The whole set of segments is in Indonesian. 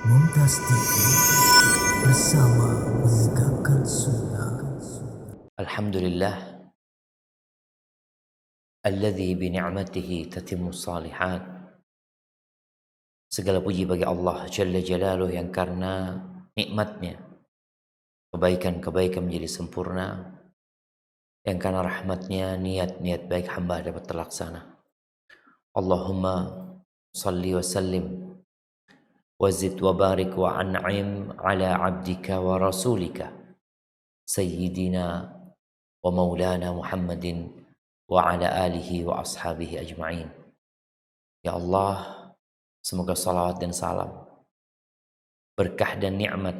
Mumtaz TV bersama menegakkan sunnah. Alhamdulillah alladzi bi ni'matihi tatimmu shalihat. Segala puji bagi Allah Jalla Jalaluh yang karena nikmatnya kebaikan-kebaikan menjadi sempurna, yang karena rahmatnya niat-niat baik hamba dapat terlaksana. Allahumma salli wa sallim wa zid wa barik wa an'im ala abdika wa rasulika sayyidina wa maulana Muhammadin wa ala alihi wa ashabihi ajma'in. Ya Allah, semoga salawat dan salam, berkah dan nikmat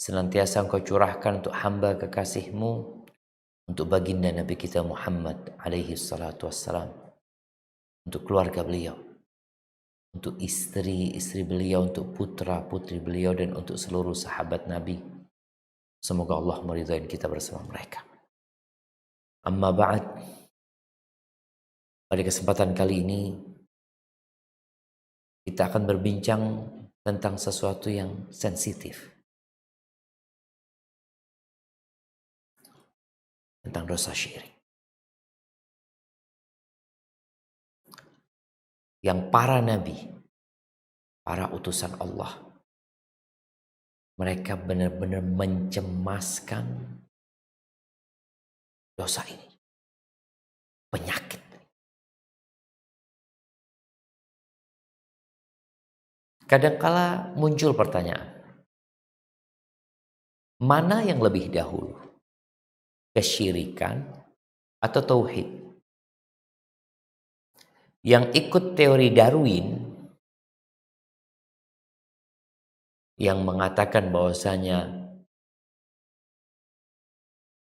senantiasa Engkau curahkan untuk hamba kekasih-Mu, untuk baginda Nabi kita Muhammad alaihi salatu wassalam, untuk keluarga beliau, untuk istri-istri beliau, untuk putra-putri beliau, dan untuk seluruh sahabat Nabi. Semoga Allah meridhai kita bersama mereka. Amma ba'd, pada kesempatan kali ini kita akan berbincang tentang sesuatu yang sensitif, tentang dosa syirik. Yang para nabi, para utusan Allah, mereka benar-benar mencemaskan dosa ini, penyakit. Kadangkala muncul pertanyaan, mana yang lebih dahulu, kesyirikan atau tauhid? Yang ikut teori Darwin yang mengatakan bahwasanya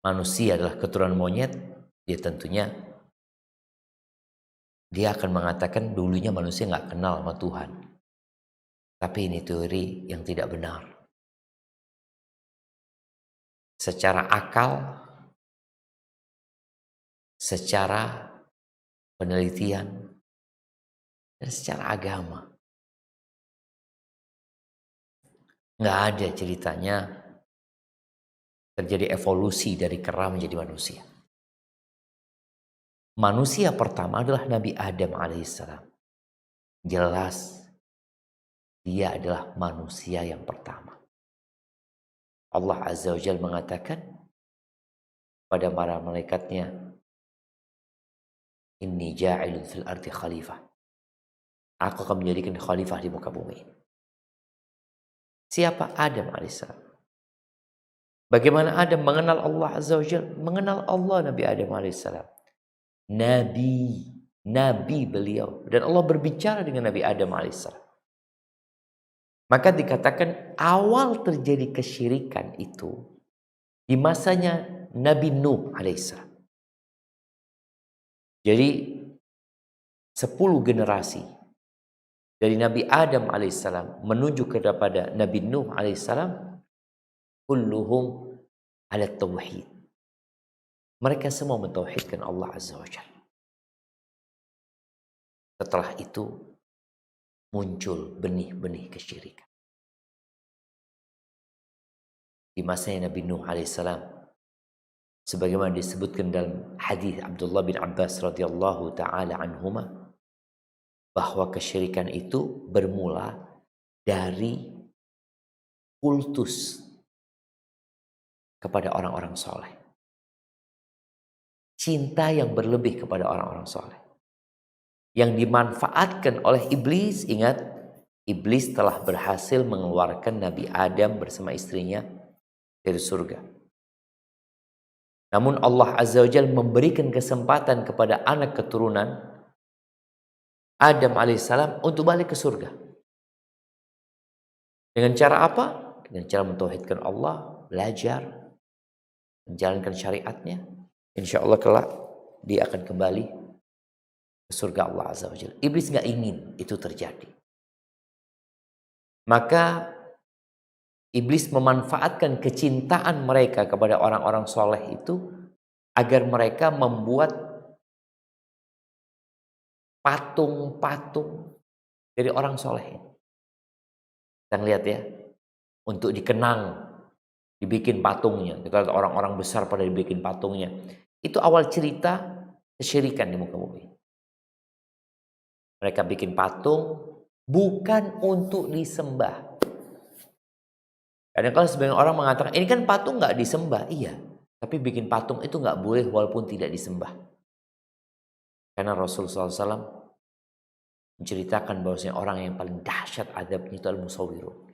manusia adalah keturunan monyet, dia akan mengatakan dulunya manusia nggak kenal sama Tuhan. Tapi ini teori yang tidak benar. Secara akal, secara penelitian, dan secara agama, nggak ada ceritanya terjadi evolusi dari kera menjadi manusia. Manusia pertama adalah Nabi Adam alaihissalam. Jelas dia adalah manusia yang pertama. Allah Azza wa Jalla mengatakan pada para malaikatnya, Inni ja'ilun fil ardi khalifah. Aku akan menjadikan khalifah di muka bumi. Siapa? Adam alaihissalam. Bagaimana Adam mengenal Allah Azza wa Jalla? Mengenal Allah Nabi Adam alaihissalam. Nabi beliau. Dan Allah berbicara dengan Nabi Adam alaihissalam. Maka dikatakan awal terjadi kesyirikan itu di masanya Nabi Nuh alaihissalam. Jadi 10 generasi dari Nabi Adam alaihissalam menuju kepada Nabi Nuh alaihissalam, kulluhum ala tauhid. Mereka semua mentauhidkan Allah Azza wa Jalla. Setelah itu muncul benih-benih kesyirikan. Di masanya Nabi Nuh alaihissalam, sebagaimana disebutkan dalam hadis Abdullah bin Abbas radhiyallahu taala anhuma, bahwa kesyirikan itu bermula dari kultus kepada orang-orang soleh, cinta yang berlebih kepada orang-orang soleh, yang dimanfaatkan oleh iblis. Ingat, iblis telah berhasil mengeluarkan Nabi Adam bersama istrinya dari surga. Namun Allah Azza wa Jalla memberikan kesempatan kepada anak keturunan Adam alaihissalam untuk balik ke surga. Dengan cara apa? Dengan cara mentauhidkan Allah, belajar, menjalankan syariatnya. Insya Allah kelak dia akan kembali ke surga Allah Azza wa Jalla. Iblis gak ingin itu terjadi. Maka iblis memanfaatkan kecintaan mereka kepada orang-orang soleh itu agar mereka membuat patung-patung dari orang soleh. Kita lihat ya, untuk dikenang, dibikin patungnya. Kita lihat orang-orang besar pada dibikin patungnya. Itu awal cerita kesyirikan di muka bumi. Mereka bikin patung bukan untuk disembah. Kadang-kadang sebagian orang mengatakan, ini kan patung nggak disembah. Iya, tapi bikin patung itu nggak boleh walaupun tidak disembah. Karena Rasulullah SAW menceritakan bahwasanya orang yang paling dahsyat adabnya itu al-musawwirun.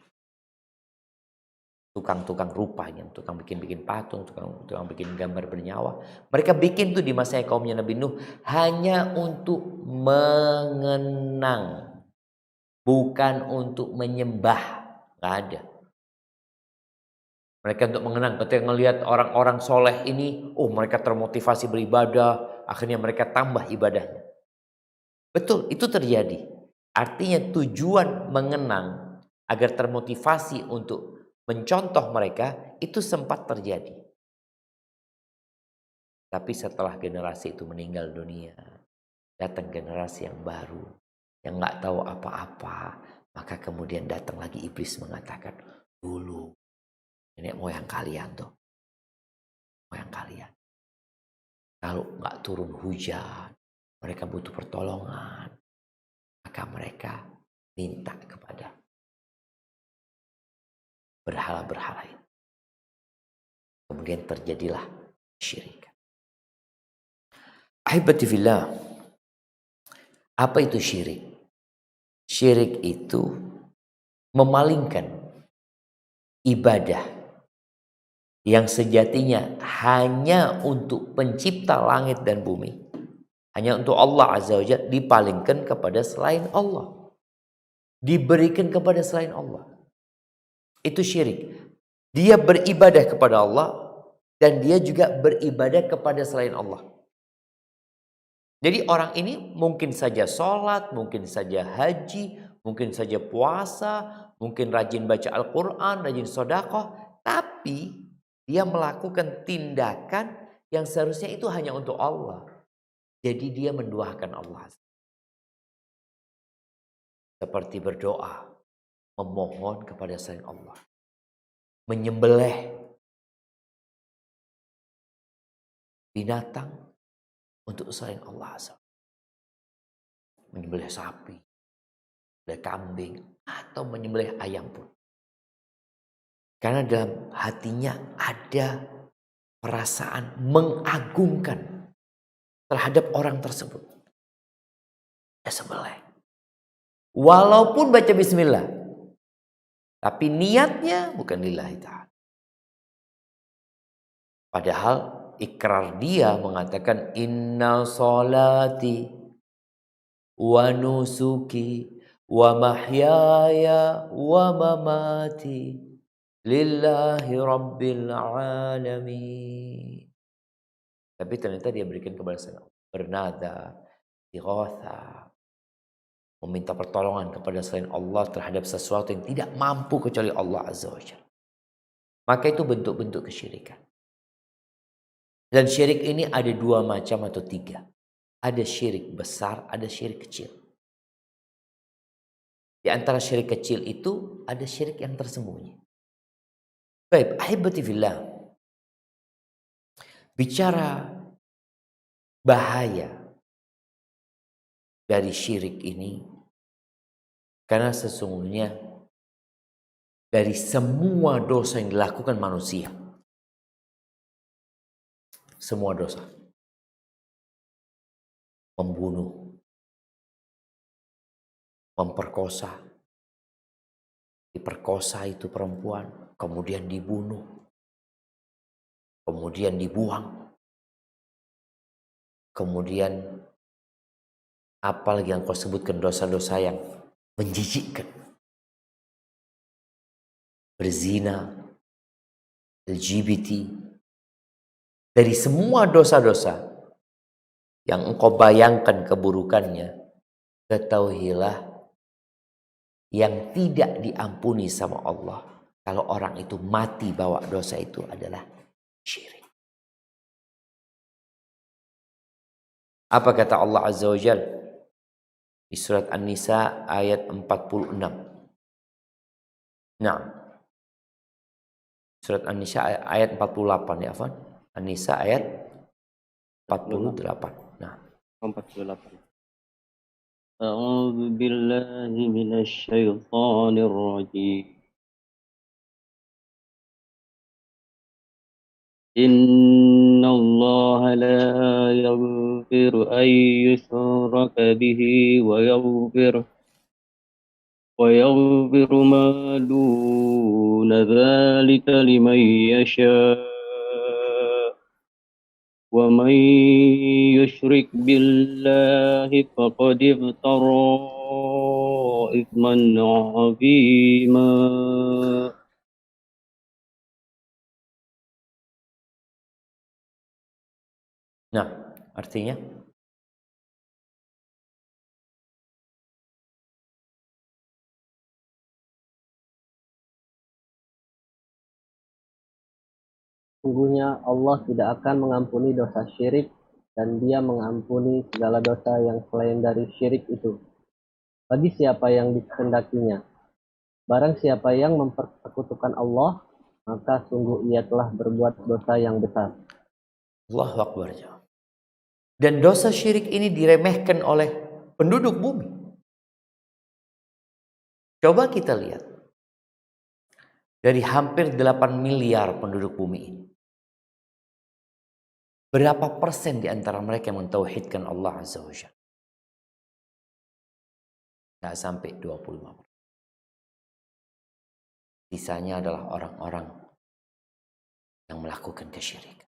Tukang-tukang rupa, yang tukang bikin patung, tukang bikin gambar bernyawa. Mereka bikin tuh di masa kaumnya Nabi Nuh hanya untuk mengenang, bukan untuk menyembah. Nggak ada. Mereka untuk mengenang, ketika melihat orang-orang soleh ini, mereka termotivasi beribadah, akhirnya mereka tambah ibadahnya. Betul, itu terjadi. Artinya tujuan mengenang agar termotivasi untuk mencontoh mereka, itu sempat terjadi. Tapi setelah generasi itu meninggal dunia, datang generasi yang baru, yang nggak tahu apa-apa, maka kemudian datang lagi iblis mengatakan, dulu nenek moyang kalian tuh, moyang kalian, kalau nggak turun hujan, mereka butuh pertolongan, maka mereka minta kepada berhala-berhala itu. Kemudian terjadilah syirik. Ahibati fillah, apa itu syirik? Syirik itu memalingkan ibadah yang sejatinya hanya untuk pencipta langit dan bumi, hanya untuk Allah Azza wa Jalla, dipalingkan kepada selain Allah, diberikan kepada selain Allah. Itu syirik. Dia beribadah kepada Allah dan dia juga beribadah kepada selain Allah. Jadi orang ini mungkin saja sholat, mungkin saja haji, mungkin saja puasa, mungkin rajin baca Al-Quran, rajin sedekah, tapi dia melakukan tindakan yang seharusnya itu hanya untuk Allah. Jadi dia menduakan Allah. Seperti berdoa, memohon kepada selain Allah, menyembelih binatang untuk selain Allah. Menyembelih sapi, menyembelih kambing, atau menyembelih ayam pun. Karena dalam hatinya ada perasaan mengagungkan terhadap orang tersebut. Ya sembelih. Walaupun baca bismillah, tapi niatnya bukan lillahi ta'ala. Padahal ikrar dia mengatakan inna sholati wa nusuki wa mahyaya wa mamati lillahi rabbil alamin. Tapi ternyata dia berikan kepada saya bernada, istighatsah, meminta pertolongan kepada selain Allah terhadap sesuatu yang tidak mampu kecuali Allah Azza wa Jalla. Maka itu bentuk-bentuk kesyirikan. Dan syirik ini ada dua macam atau tiga. Ada syirik besar, ada syirik kecil. Di antara syirik kecil itu ada syirik yang tersembunyi. Baik, ahibati fillah. Bicara bahaya dari syirik ini, karena sesungguhnya dari semua dosa yang dilakukan manusia, semua dosa, membunuh, memperkosa, diperkosa itu perempuan, kemudian dibunuh, kemudian dibuang, kemudian apalagi yang kau sebutkan dosa-dosa yang menjijikkan, berzina, LGBT, dari semua dosa-dosa yang engkau bayangkan keburukannya, ketahuilah yang tidak diampuni sama Allah kalau orang itu mati bawa dosa itu adalah syirik. Apa kata Allah Azza wa Jalla di surat An-Nisa ayat 46? Nah, surat An-Nisa ayat 48 ya, Afwan. An-Nisa ayat 48. Nah, 48. أعوذ بالله من الشيطان الرجيم إن الله لا يغفر أن يشرك به ويغفر ما دون ذلك لمن يشاء ومن يشرك بالله فقد افترى إثما عظيما. nah, artinya Sungguhnya Allah tidak akan mengampuni dosa syirik dan Dia mengampuni segala dosa yang selain dari syirik itu. Bagi siapa yang dikehendakinya. Barang siapa yang mempersekutukan Allah, maka sungguh ia telah berbuat dosa yang besar. Allahu Akbar. Dan dosa syirik ini diremehkan oleh penduduk bumi. Coba kita lihat. Dari hampir 8 miliar penduduk bumi ini. Berapa persen di antara mereka yang mentauhidkan Allah Azza wa Jalla? Nggak sampai 25%. Sisanya adalah orang-orang yang melakukan kesyirikan.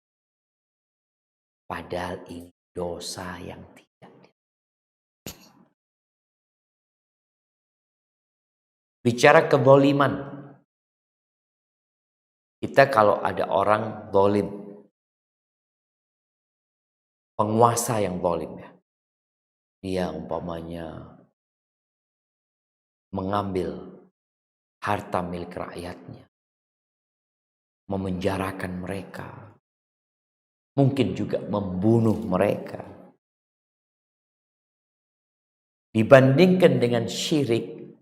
Padahal ini dosa yang tidak. Bicara kezaliman. Kita kalau ada orang zalim, penguasa yang zalim ya. Dia umpamanya mengambil harta milik rakyatnya, memenjarakan mereka, mungkin juga membunuh mereka. Dibandingkan dengan syirik,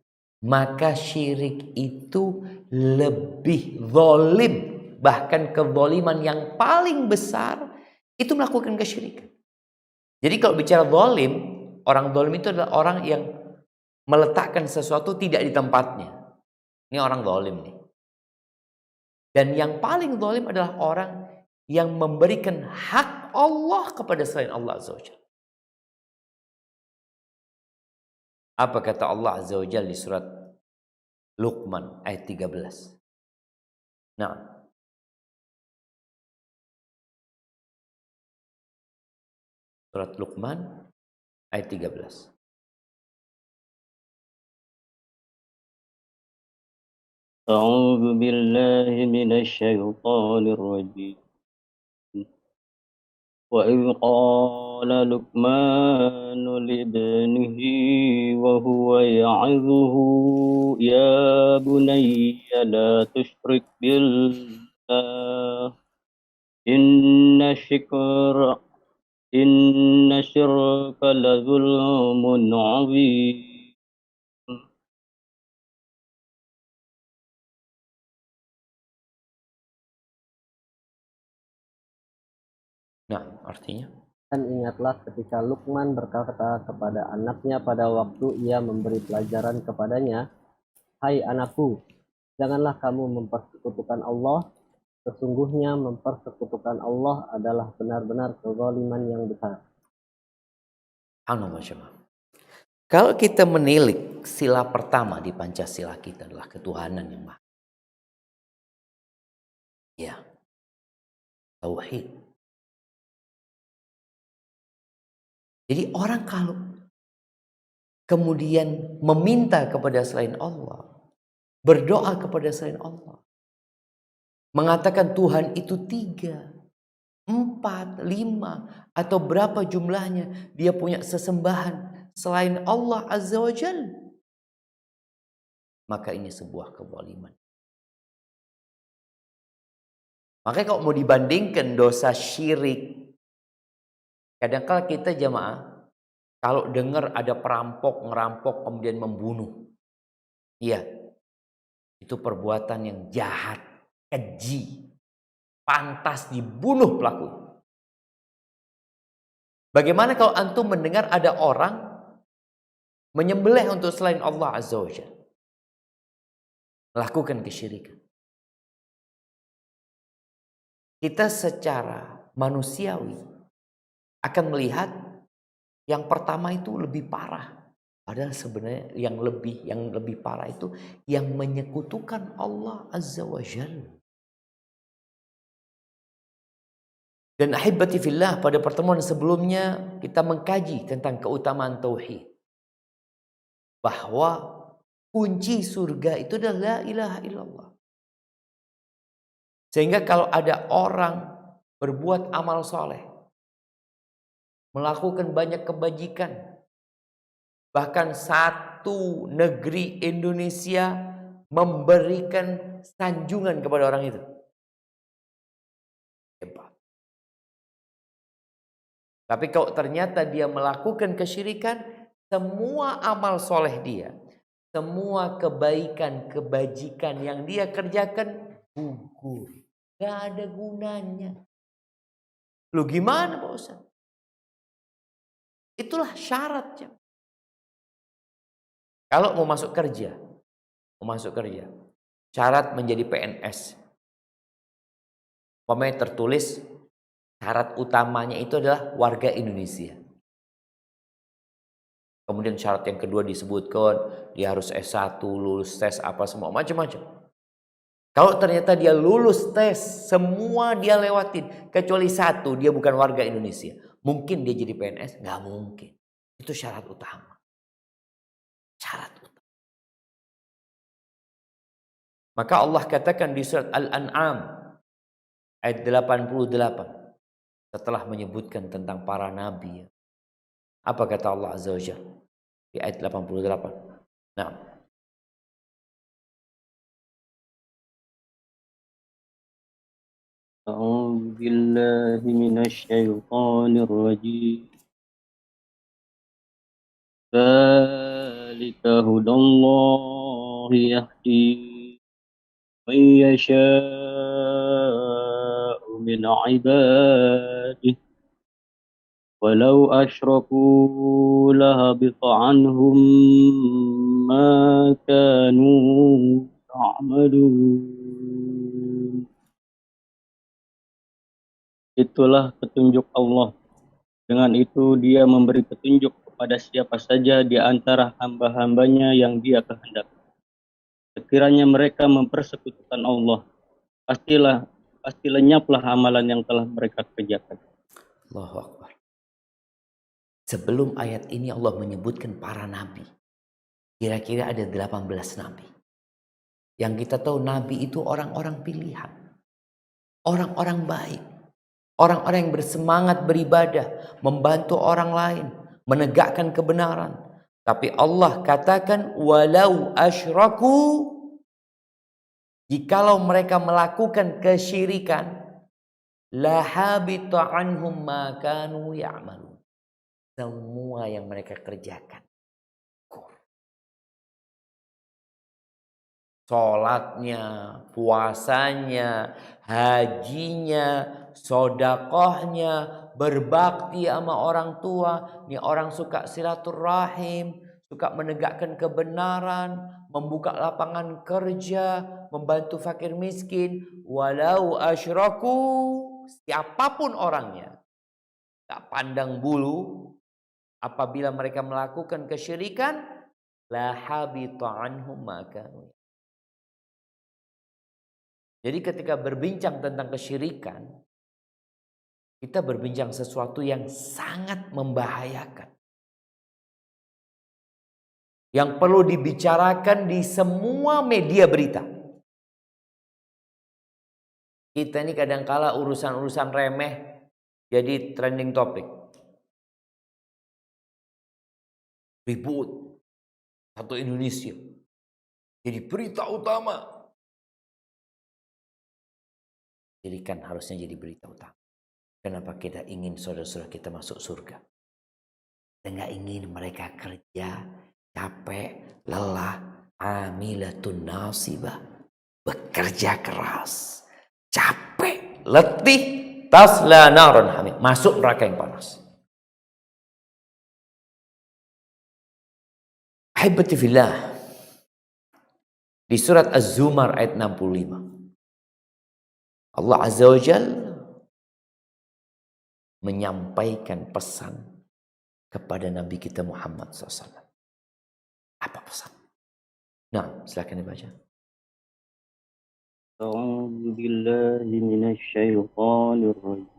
maka syirik itu lebih zalim. Bahkan kezaliman yang paling besar itu melakukan kesyirikan. Jadi kalau bicara zalim, orang zalim itu adalah orang yang meletakkan sesuatu tidak di tempatnya. Ini orang zalim nih. Dan yang paling zalim adalah orang yang memberikan hak Allah kepada selain Allah Azza wa Jalla. Apa kata Allah Azza wa Jalla di surat Luqman ayat 13? Nah, surat Luqman ayat 13. أعوذ بالله من الشيطان الرجيم وإذ قال لقمان لابنه وهو يعظه يا بني لا تشرك بالله إن الشرك لظلم عظيم. Nah, artinya Dan ingatlah ketika Luqman berkata kepada anaknya pada waktu ia memberi pelajaran kepadanya, "Hai anakku, janganlah kamu mempersekutukan Allah. Sesungguhnya mempersekutukan Allah adalah benar-benar kezaliman yang besar." Kalau kita menilik sila pertama di Pancasila kita adalah ketuhanan yang maha. Ya. Tauhid. Jadi orang kalau kemudian meminta kepada selain Allah, berdoa kepada selain Allah, mengatakan Tuhan itu 3, 4, 5 atau berapa jumlahnya, dia punya sesembahan selain Allah Azza wa Jalla, maka ini sebuah kezaliman. Makanya kalau mau dibandingkan dosa syirik, kadang-kala kita jamaah kalau dengar ada perampok ngerampok kemudian membunuh, iya, Itu perbuatan yang jahat, keji, pantas dibunuh pelaku. Bagaimana kalau antum mendengar ada orang menyembelih untuk selain Allah Azza wa Jalla, melakukan kesyirikan? Kita secara manusiawi akan melihat yang pertama itu lebih parah. Padahal sebenarnya yang lebih parah itu yang menyekutukan Allah Azza wa Jalla. Dan ahibati fillah, pada pertemuan sebelumnya kita mengkaji tentang keutamaan tauhid. Bahwa kunci surga itu adalah la ilaha illallah. Sehingga kalau ada orang berbuat amal soleh, melakukan banyak kebajikan, bahkan satu negeri Indonesia memberikan sanjungan kepada orang itu. Hebat. Tapi kalau ternyata dia melakukan kesyirikan, semua amal soleh dia, semua kebaikan, kebajikan yang dia kerjakan gugur. Gak ada gunanya. Lu gimana Pak Ustaz? Itulah syaratnya. Kalau mau masuk kerja, syarat menjadi PNS. Pemain tertulis syarat utamanya itu adalah warga Indonesia. Kemudian syarat yang kedua disebutkan dia harus S1, lulus tes apa semua macam-macam. Kalau ternyata dia lulus tes, semua dia lewatin kecuali satu, dia bukan warga Indonesia. Mungkin dia jadi PNS? Nggak mungkin. Itu syarat utama. Syarat utama. Maka Allah katakan di surat Al-An'am ayat 88 setelah menyebutkan tentang para nabi. Apa kata Allah Azza wa Jalla di ayat 88? Nah, أعوذ بالله من الشيطان الرجيم ذلك هدى الله يهدي من يشاء من عباده ولو أشركوا لهبط عنهم ما كانوا يعملون. Itulah petunjuk Allah. Dengan itu dia memberi petunjuk kepada siapa saja di antara hamba-hambanya yang dia kehendaki. Sekiranya mereka mempersekutukan Allah, pasti lenyaplah amalan yang telah mereka kerjakan. Allahu Akbar. Sebelum ayat ini Allah menyebutkan para nabi. Kira-kira ada 18 nabi. Yang kita tahu nabi itu orang-orang pilihan. Orang-orang baik. Orang-orang yang bersemangat beribadah, membantu orang lain, menegakkan kebenaran. Tapi Allah katakan walau asyraku, jikalau mereka melakukan kesyirikan, lahabita anhum ma kanu ya'malun. Semua yang mereka kerjakan. Sholatnya, puasanya, hajinya, sodakohnya, berbakti sama orang tua. Ini orang suka silaturahim, suka menegakkan kebenaran, membuka lapangan kerja, membantu fakir miskin. Walau asyraku, siapapun orangnya, tak pandang bulu, apabila mereka melakukan kesyirikan, la habita anhum ma kanu. Jadi ketika berbincang tentang kesyirikan, kita berbincang sesuatu yang sangat membahayakan. Yang perlu dibicarakan di semua media berita. Kita ini kadangkala urusan-urusan remeh jadi trending topic. Ribut satu Indonesia jadi berita utama. Kesyirikan harusnya jadi berita utama. Kenapa kita ingin saudara-saudara kita masuk surga? Kita nggak ingin mereka kerja, capek, lelah, amilatun nasibah, bekerja keras, capek, letih, tasla naran hamim, masuk neraka yang panas. Ahibati fillah, di surat Az-Zumar ayat 65, Allah Azza wa Jalla menyampaikan pesan kepada Nabi kita Muhammad SAW. Apa pesan? Nah, silakan dibaca. A'udzu billahi minasyaitonir rajim.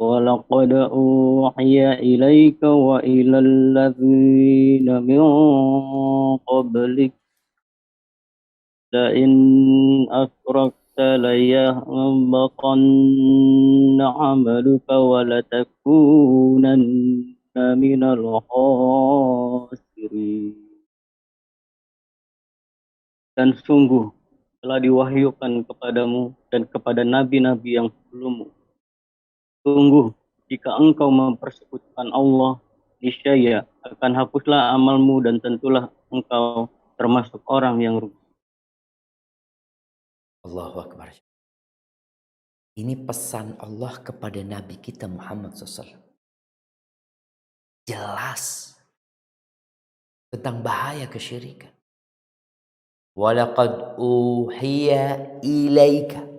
ولقد أوحي إليك وإلى الذين من قبلك لئن أشركت ليحبطن عملك ولتكونن من الخاسرين. Dan sungguh telah diwahyukan kepadamu dan kepada nabi-nabi yang sebelummu. Sungguh, jika engkau mempersekutukan Allah, niscaya akan hapuslah amalmu dan tentulah engkau termasuk orang yang rugi. Allahu Akbar. Ini pesan Allah kepada Nabi kita Muhammad SAW. Jelas tentang bahaya kesyirikan. Walaqad uhiya ilaika.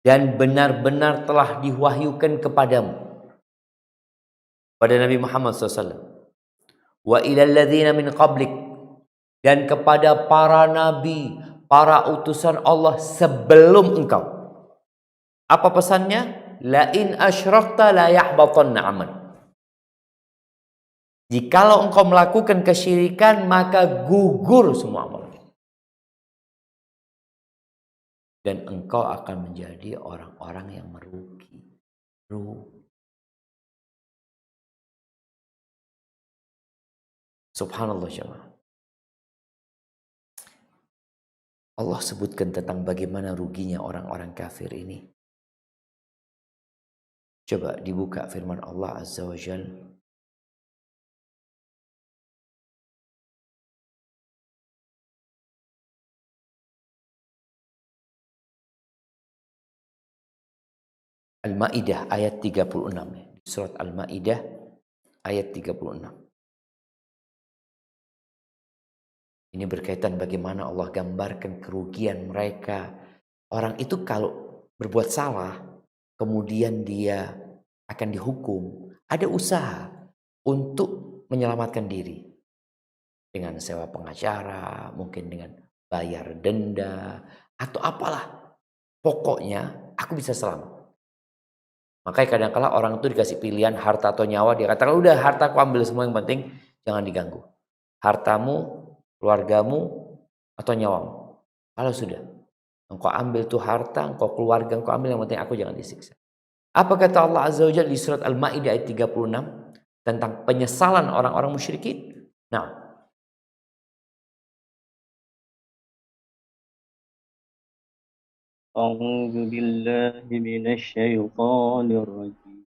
Dan benar-benar telah diwahyukan kepadamu, pada Nabi Muhammad SAW. Wa ilal ladzina min qablik, dan kepada para nabi, para utusan Allah sebelum engkau. Apa pesannya? La in asyrakta la yahbatanna amal. Jikalau engkau melakukan kesyirikan, maka gugur semua amal. Dan engkau akan menjadi orang-orang yang merugi. Subhanallah jemaah. Allah sebutkan tentang bagaimana ruginya orang-orang kafir ini. Coba dibuka firman Allah Azza wa Jalla. Al-Maidah ayat 36. Surat Al-Maidah ayat 36. Ini berkaitan bagaimana Allah gambarkan kerugian mereka. Orang itu kalau berbuat salah, kemudian dia akan dihukum, ada usaha untuk menyelamatkan diri. Dengan sewa pengacara, mungkin dengan bayar denda, atau apalah. Pokoknya aku bisa selamat. Makanya kadang-kala orang itu dikasih pilihan harta atau nyawa, dia katakan udah hartaku ambil semua, yang penting jangan diganggu. Hartamu, keluargamu, atau nyawamu. Kalau sudah engkau ambil tuh harta, engkau keluarga, engkau ambil, yang penting aku jangan disiksa. Apa kata Allah Azza wa Jalla di surat Al-Maidah ayat 36 tentang penyesalan orang-orang musyrikin? Nah, A'udzu billahi minasyaitonir rajim.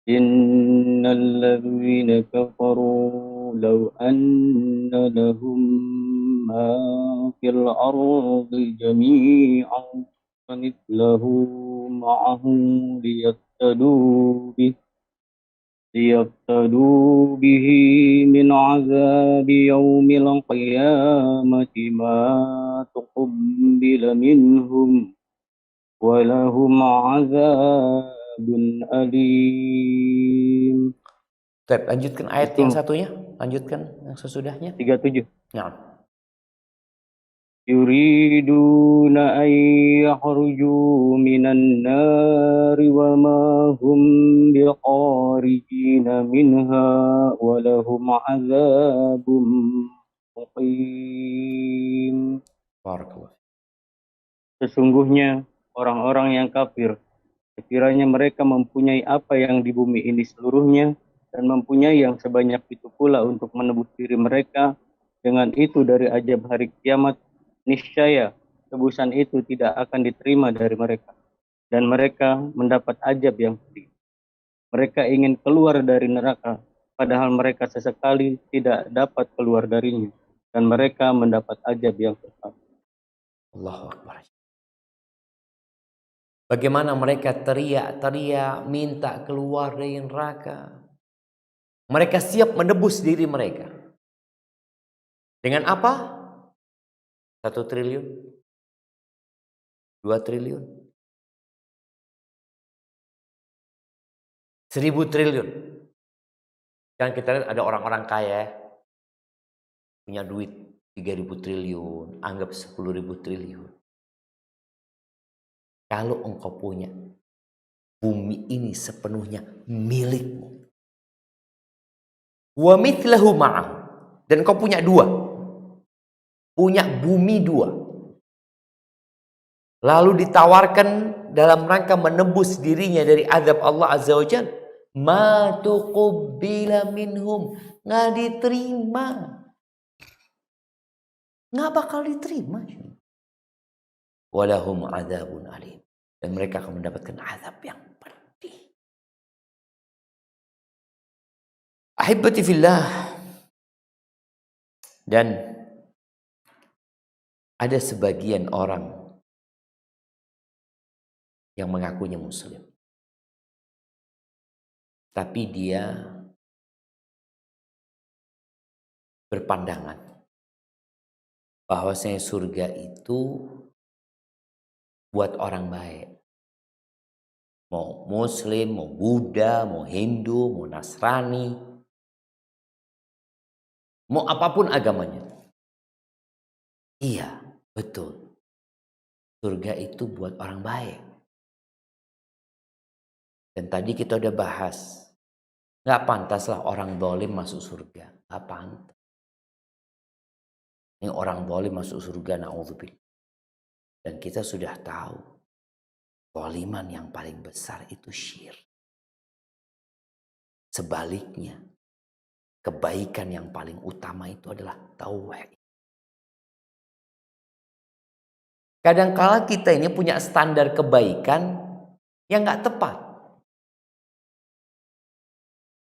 Innal ladzina kafaru law anna lahum ma fil ardi jami'an wa mithluhu ma'ahu ليفتدوا به من عذاب يوم القيامة ما تقبل منهم ولهم عذاب أليم. Baik, lanjutkan ayat yang satunya, lanjutkan yang sesudahnya. 37. Nah. Yuriduna an yakhruju minan nari wa ma hum biqarijina minha wa lahum azabun muqim. Barakallah. Sesungguhnya orang-orang yang kafir, sekiranya mereka mempunyai apa yang di bumi ini seluruhnya dan mempunyai yang sebanyak itu pula untuk menebus diri mereka dengan itu dari azab hari kiamat, niscaya tebusan itu tidak akan diterima dari mereka dan mereka mendapat azab yang pedih. Mereka ingin keluar dari neraka padahal mereka sesekali tidak dapat keluar darinya, dan mereka mendapat ajab yang tetap. Allahu Akbar. Bagaimana mereka teriak-teriak minta keluar dari neraka. Mereka siap menebus diri mereka. Dengan apa? 1 triliun? 2 triliun? 1000 triliun? Kan kita lihat ada orang-orang kaya punya duit 3000 triliun, anggap 10.000 triliun. Kalau engkau punya bumi ini sepenuhnya milikmu, wa mithlahu ma'ahu, dan engkau punya 2, punya bumi 2, lalu ditawarkan dalam rangka menebus dirinya dari azab Allah Azza wa Jalla, ma tuqbila minhum, nggak diterima, nggak bakal diterima. Walahum adzabun alim, dan mereka akan mendapatkan azab yang pedih. Ahibati fillah, dan ada sebagian orang yang mengakunya muslim, tapi dia berpandangan bahwasanya surga itu buat orang baik. Mau muslim, mau Buddha, mau Hindu, mau Nasrani, mau apapun agamanya. Iya, betul. Surga itu buat orang baik. Dan tadi kita udah bahas, gak pantaslah orang zalim masuk surga. Gak pantas. Ini orang zalim masuk surga, na'udzubillah. Dan kita sudah tahu, zaliman yang paling besar itu syirik. Sebaliknya, kebaikan yang paling utama itu adalah tauhid. Kadang-kala kita ini punya standar kebaikan yang gak tepat.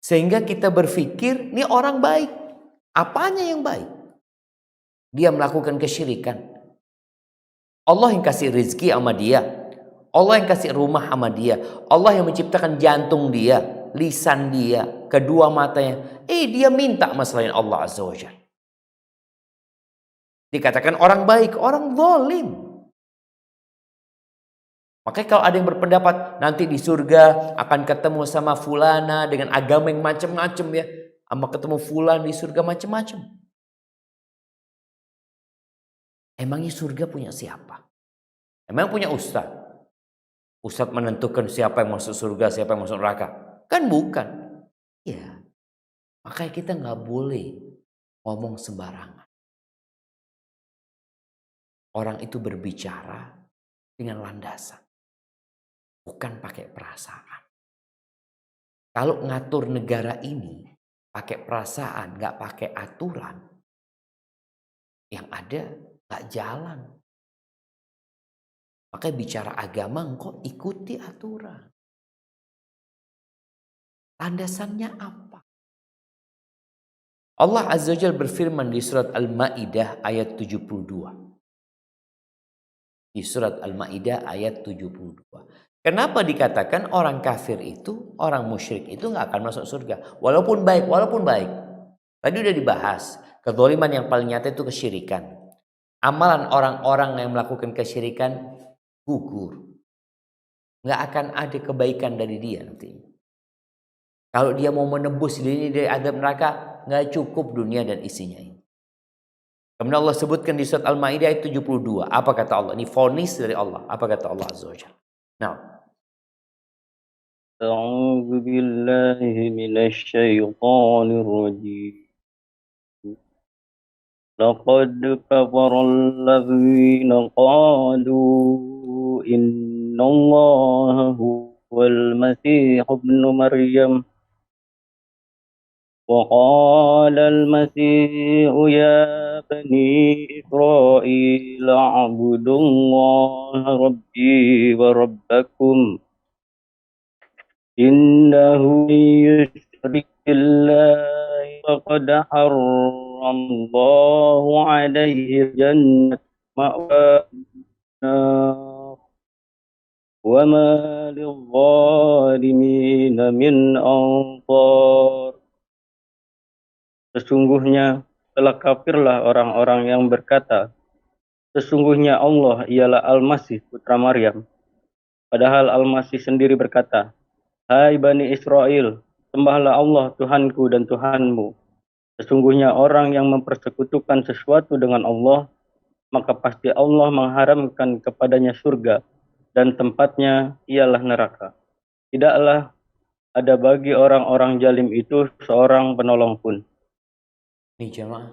Sehingga kita berpikir, ini orang baik. Apanya yang baik? Dia melakukan kesyirikan. Allah yang kasih rezeki sama dia. Allah yang kasih rumah sama dia. Allah yang menciptakan jantung dia, lisan dia, kedua matanya. Dia minta sama selain Allah Azza wa Jalla. Dikatakan orang baik, orang zalim. Makanya kalau ada yang berpendapat nanti di surga akan ketemu sama fulana dengan agama yang macam-macam ya, sama ketemu fulan di surga macam-macam. Emangnya surga punya siapa? Emang punya ustaz? Ustaz menentukan siapa yang masuk surga, siapa yang masuk neraka? Kan bukan. Ya, makanya kita nggak boleh ngomong sembarangan. Orang itu berbicara dengan landasan, bukan pakai perasaan. Kalau ngatur negara ini pakai perasaan, nggak pakai aturan, yang ada nggak jalan. Makanya bicara agama engkau ikuti aturan. Landasannya apa? Allah Azza wa Jalla berfirman di surat Al-Maidah ayat 72. Di surat Al-Maidah ayat 72. Kenapa dikatakan orang kafir itu, orang musyrik itu nggak akan masuk surga? Walaupun baik. Tadi udah dibahas, kezaliman yang paling nyata itu kesyirikan. Amalan orang-orang yang melakukan kesyirikan gugur. Nggak akan ada kebaikan dari dia nanti. Kalau dia mau menebus diri dari azab neraka, nggak cukup dunia dan isinya ini. Kemudian Allah sebutkan di surat Al-Maidah ayat 72. Apa kata Allah? Ini vonis dari Allah. Apa kata Allah Azza wa Jalla? Nah. A'udzu billahi minasy syaithanir rajim. Laqad kafara alladzina qalu innallaha huwal masih ibnu Maryam. وقال المسيح يا بني إسرائيل اعبدوا الله ربي وربكم إنه من يشرك بالله فقد حرم الله عليه الجنة مأواه النار وما للظالمين من أنصار. Sesungguhnya telah kafirlah orang-orang yang berkata, sesungguhnya Allah ialah Al-Masih putra Maryam. Padahal Al-Masih sendiri berkata, hai Bani Israel, sembahlah Allah Tuhanku dan Tuhanmu. Sesungguhnya orang yang mempersekutukan sesuatu dengan Allah, maka pasti Allah mengharamkan kepadanya surga dan tempatnya ialah neraka. Tidaklah ada bagi orang-orang zalim itu seorang penolong pun. Nih jemaah,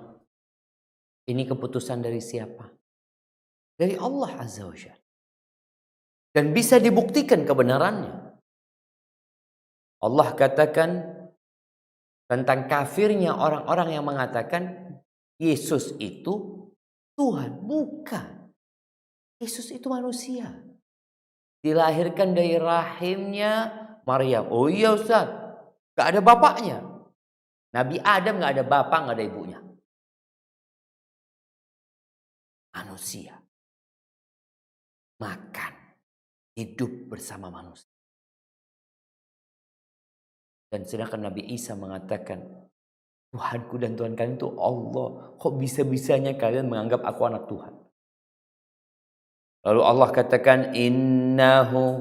ini keputusan dari siapa? Dari Allah Azza wa Jalla. Dan bisa dibuktikan kebenarannya. Allah katakan tentang kafirnya orang-orang yang mengatakan Yesus itu Tuhan. Bukan. Yesus itu manusia. Dilahirkan dari rahimnya Maryam. Oh iya Ustaz, gak ada bapaknya. Nabi Adam gak ada bapak, gak ada ibunya. Manusia. Makan. Hidup bersama manusia. Dan sedangkan Nabi Isa mengatakan, Tuhanku dan Tuhan kalian itu Allah. Kok bisa-bisanya kalian menganggap aku anak Tuhan? Lalu Allah katakan, innahu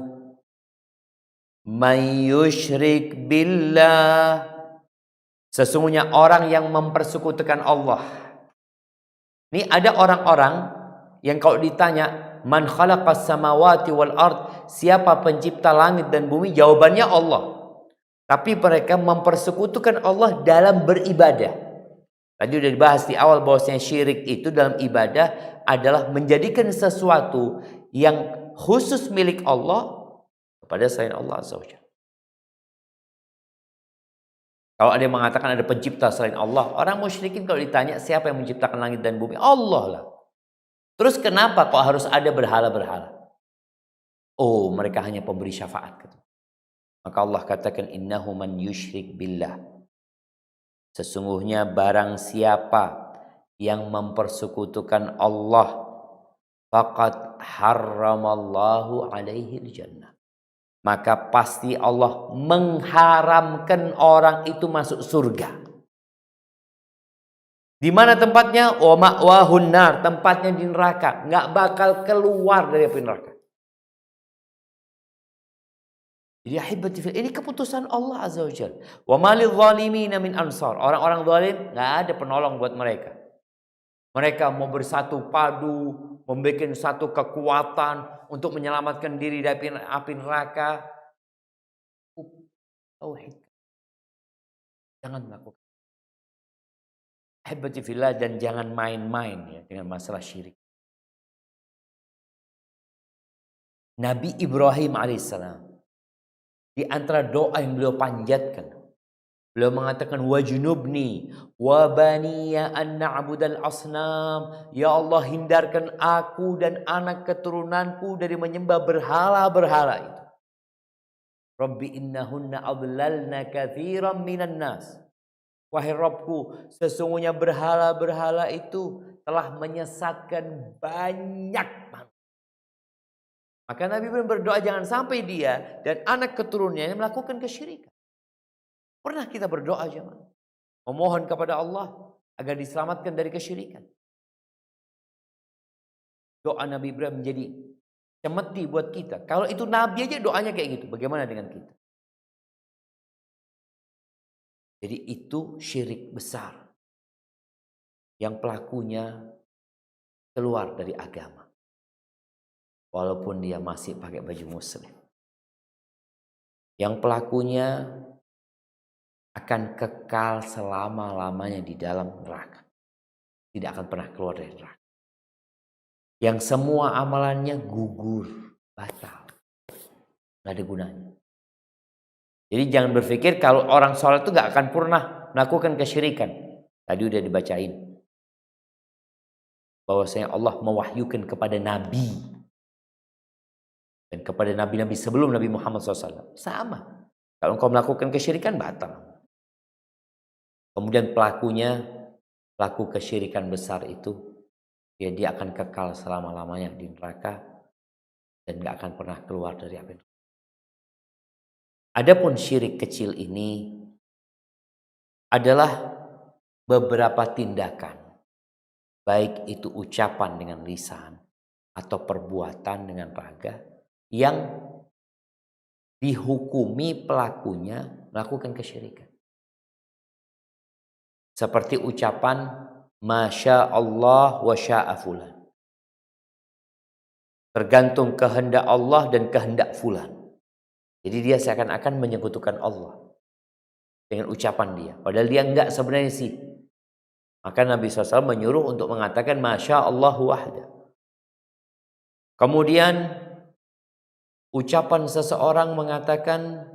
may yushrik billah. Sesungguhnya orang yang mempersekutukan Allah. Ini ada orang-orang yang kalau ditanya, man khalaqas samawati wal ard, siapa pencipta langit dan bumi? Jawabannya Allah. Tapi mereka mempersekutukan Allah dalam beribadah. Tadi sudah dibahas di awal bahwasanya syirik itu dalam ibadah adalah menjadikan sesuatu yang khusus milik Allah kepada selain Allah Azza wa Jalla. Kalau ada yang mengatakan ada pencipta selain Allah, orang musyrikin kalau ditanya siapa yang menciptakan langit dan bumi? Allah lah. Terus kenapa kok harus ada berhala-berhala? Oh, mereka hanya pemberi syafaat. Maka Allah katakan innahu man yusyrik billah. Sesungguhnya barang siapa yang mempersekutukan Allah, faqad harramallahu alaihi jannah. Maka pasti Allah mengharamkan orang itu masuk surga. Di mana tempatnya? Wa ma'wahun nar, tempatnya di neraka, nggak bakal keluar dari api neraka. Jadi ahibati fil, ini keputusan Allah Azza wa Jalla. Wa malil zalimin min ansar. Orang-orang zalim nggak ada penolong buat mereka. Mereka mau bersatu padu, membuat satu kekuatan untuk menyelamatkan diri dari api neraka. Tauhid. Jangan melakukan. Ahibati fillah, dan jangan main-main ya dengan masalah syirik. Nabi Ibrahim alaihissalam, di antara doa yang beliau panjatkan, beliau mengatakan wajnubni wa baniya an na'budal asnam. Ya Allah, hindarkan aku dan anak keturunanku dari menyembah berhala-berhala itu. Rabbi innahunna adlalna katsiran minan nas. Wahai Rabbku, sesungguhnya berhala-berhala itu telah menyesatkan banyak manusia. Maka Nabi Ibrahim berdoa jangan sampai dia dan anak keturunannya melakukan kesyirikan. Pernah kita berdoa jemaah, memohon kepada Allah agar diselamatkan dari kesyirikan. Doa Nabi Ibrahim menjadi cemeti buat kita. Kalau itu Nabi aja doanya kayak gitu, bagaimana dengan kita? Jadi itu syirik besar yang pelakunya keluar dari agama. Walaupun dia masih pakai baju muslim. Yang pelakunya akan kekal selama-lamanya di dalam neraka. Tidak akan pernah keluar dari neraka. Yang semua amalannya gugur, batal. Gak ada gunanya. Jadi jangan berpikir kalau orang sholat itu gak akan pernah melakukan kesyirikan. Tadi udah dibacain. Bahwasanya Allah mewahyukan kepada Nabi. Dan kepada Nabi-Nabi sebelum Nabi Muhammad SAW. Sama. Kalau engkau melakukan kesyirikan, batal. Kemudian pelaku kesyirikan besar itu, ya dia akan kekal selama-lamanya di neraka dan gak akan pernah keluar dari api neraka. Adapun syirik kecil ini adalah beberapa tindakan, baik itu ucapan dengan lisan atau perbuatan dengan raga, yang dihukumi pelakunya melakukan kesyirikan. Seperti ucapan Masya Allah wa sya'a fulan. Tergantung kehendak Allah dan kehendak fulan. Jadi dia seakan-akan menyekutukan Allah dengan ucapan dia. Padahal dia enggak sebenarnya sih. Maka Nabi SAW menyuruh untuk mengatakan Masya Allah wahda. Kemudian ucapan seseorang mengatakan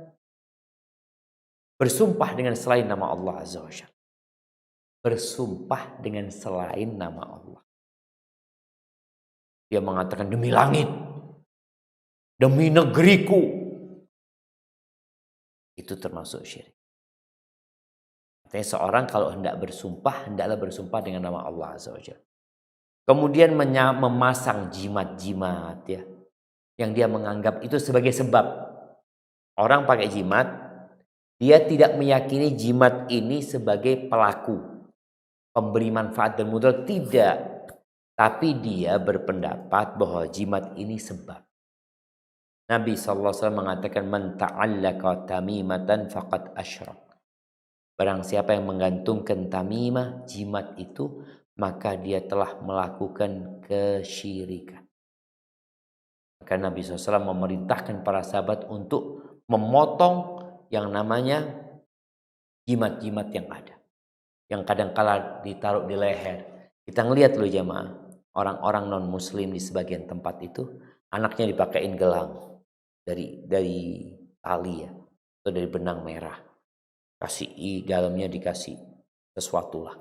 bersumpah dengan selain nama Allah Azza wa Jalla. Bersumpah dengan selain nama Allah. Dia mengatakan demi langit, demi negeriku. Itu termasuk syirik. Artinya seorang kalau hendak bersumpah, hendaklah bersumpah dengan nama Allah Azza wa Jalla. Kemudian memasang jimat-jimat ya, yang dia menganggap itu sebagai sebab. Orang pakai jimat, dia tidak meyakini jimat ini sebagai pelaku, pemberi manfaat dan mudarat, tidak. Tapi dia berpendapat bahwa jimat ini sebab. Nabi SAW mengatakan man ta'allaqa tamimatan faqad asyrak. Barang siapa yang menggantungkan tamimah, jimat itu, maka dia telah melakukan kesyirikan. Maka Nabi SAW memerintahkan para sahabat untuk memotong yang namanya jimat-jimat yang ada, yang kadang-kala ditaruh di leher. Kita ngelihat loh jamaah, orang-orang non muslim di sebagian tempat itu anaknya dipakein gelang dari tali ya, atau dari benang merah, kasih dalamnya dikasih sesuatu lah,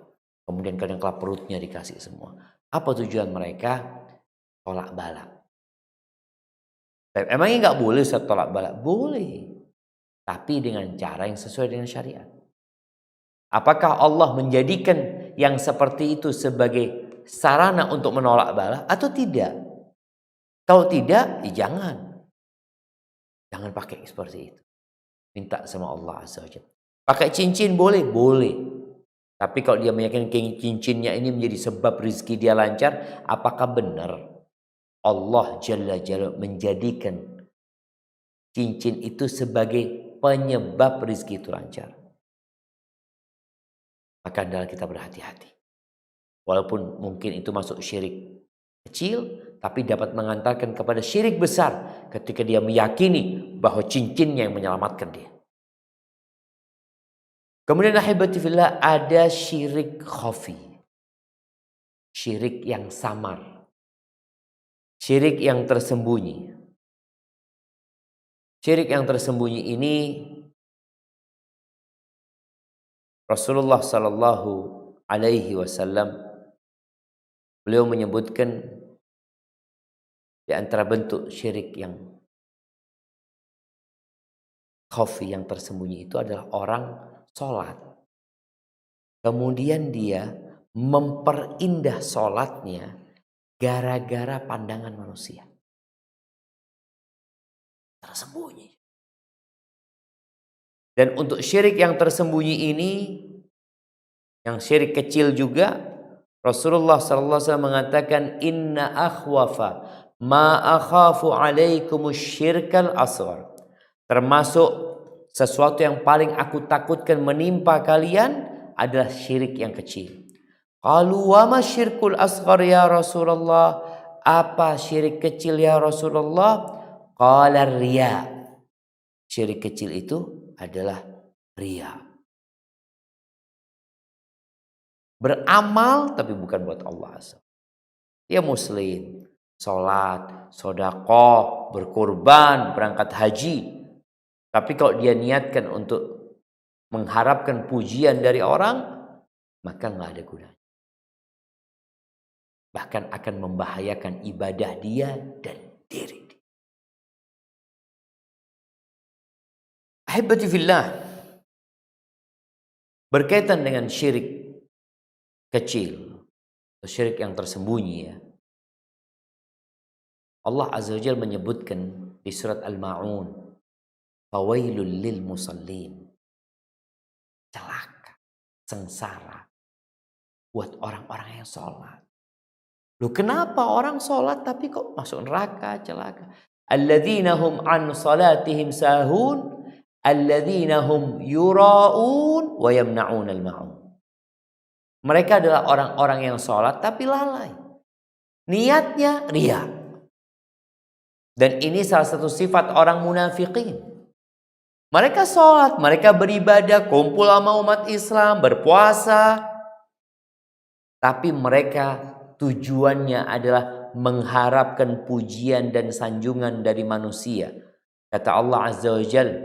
kemudian kadang-kala perutnya dikasih semua. Apa tujuan mereka? Tolak balak. Emangnya nggak boleh tolak balak? Boleh, tapi dengan cara yang sesuai dengan syariat. Apakah Allah menjadikan yang seperti itu sebagai sarana untuk menolak bala atau tidak? Kalau tidak, ya jangan pakai seperti itu. Minta sama Allah Azza wa Jalla. Pakai cincin boleh? Boleh. Tapi kalau dia meyakini cincinnya ini menjadi sebab rezeki dia lancar, apakah benar Allah Jalla Jalla menjadikan cincin itu sebagai penyebab rezeki itu lancar? Maka hendaklah kita berhati-hati. Walaupun mungkin itu masuk syirik kecil, tapi dapat mengantarkan kepada syirik besar ketika dia meyakini bahwa cincinnya yang menyelamatkan dia. Kemudian ahibati fillah, ada syirik khafi. Syirik yang samar. Syirik yang tersembunyi. Syirik yang tersembunyi ini Rasulullah sallallahu alaihi wasallam beliau menyebutkan di antara bentuk syirik yang khafi, yang tersembunyi itu adalah orang sholat, kemudian dia memperindah sholatnya gara-gara pandangan manusia. Tersembunyi. Dan untuk syirik yang tersembunyi ini, yang syirik kecil juga, Rasulullah SAW mengatakan inna akhwafa ma akhafu alaikumus syirkal asghar. Termasuk sesuatu yang paling aku takutkan menimpa kalian adalah syirik yang kecil. Qalu wa ma syirkul asghar ya Rasulullah? Apa syirik kecil ya Rasulullah? Qala riya. Syirik kecil itu adalah riya. Beramal tapi bukan buat Allah. Dia muslim, sholat, sedekah, berkurban, berangkat haji. Tapi kalau dia niatkan untuk mengharapkan pujian dari orang, maka nggak ada gunanya. Bahkan akan membahayakan ibadah dia dan diri dia. Ahibati fillah, berkaitan dengan syirik kecil, atau syirik yang tersembunyi ya. Allah Azza wa Jalla menyebutkan di surat Al-Ma'un, fawailul lil musallin. Celaka, sengsara buat orang-orang yang sholat. Loh, kenapa orang sholat tapi kok masuk neraka, celaka? Alladzina hum an salatihim sahun, alladzina hum yura'un wa yamna'un al-ma'un. Mereka adalah orang-orang yang sholat tapi lalai. Niatnya riya. Dan ini salah satu sifat orang munafikin. Mereka sholat, mereka beribadah, kumpul sama umat Islam, berpuasa. Tapi mereka tujuannya adalah mengharapkan pujian dan sanjungan dari manusia. Kata Allah Azza wa Jalla,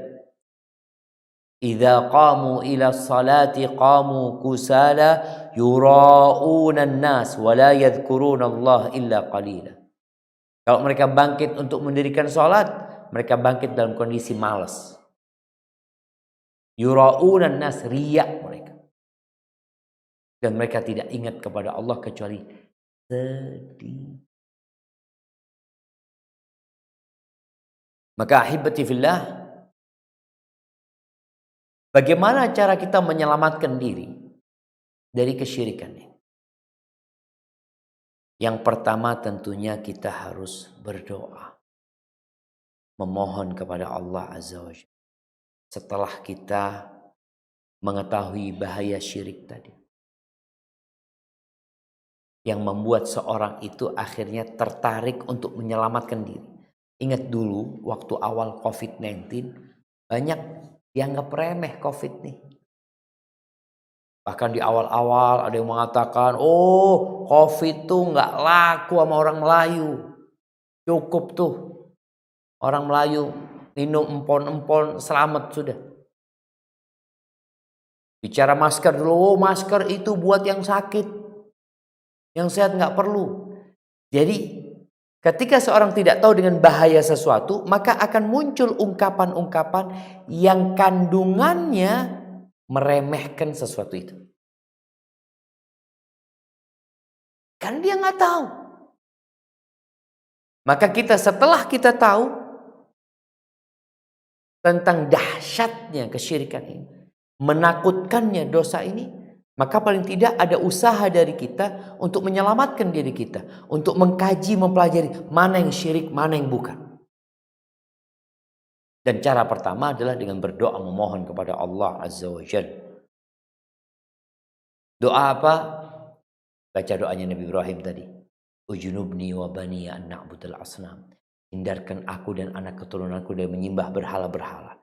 idza qamu ila salati qamu kusala yura'una an-nas wa la yadhkuruna Allah illa qalila. Kalau mereka bangkit untuk mendirikan salat, mereka bangkit dalam kondisi malas. Yura'una an-nas, riya mereka. Dan mereka tidak ingat kepada Allah kecuali sedih. Maka ahibati fillah, bagaimana cara kita menyelamatkan diri dari kesyirikan ini? Yang pertama tentunya kita harus berdoa. Memohon kepada Allah Azza wa Jalla. Setelah kita mengetahui bahaya syirik tadi. Yang membuat seorang itu akhirnya tertarik untuk menyelamatkan diri. Ingat dulu waktu awal COVID-19 banyak dianggap remeh COVID nih. Bahkan di awal-awal ada yang mengatakan, oh COVID tuh nggak laku sama orang Melayu. Cukup tuh orang Melayu minum empon-empon selamat sudah. Bicara masker dulu, oh masker itu buat yang sakit. Yang sehat nggak perlu. Jadi ketika seorang tidak tahu dengan bahaya sesuatu, maka akan muncul ungkapan-ungkapan yang kandungannya meremehkan sesuatu itu. Kan dia nggak tahu. Maka kita setelah kita tahu tentang dahsyatnya kesyirikan ini, menakutkannya dosa ini, maka paling tidak ada usaha dari kita untuk menyelamatkan diri kita, untuk mengkaji, mempelajari mana yang syirik, mana yang bukan. Dan cara pertama adalah dengan berdoa memohon kepada Allah Azza wa Jalla. Doa apa? Baca doanya Nabi Ibrahim tadi. Ujunubni wa bani an na'budal asnam. Hindarkan aku dan anak keturunanku dari menyembah berhala-berhala.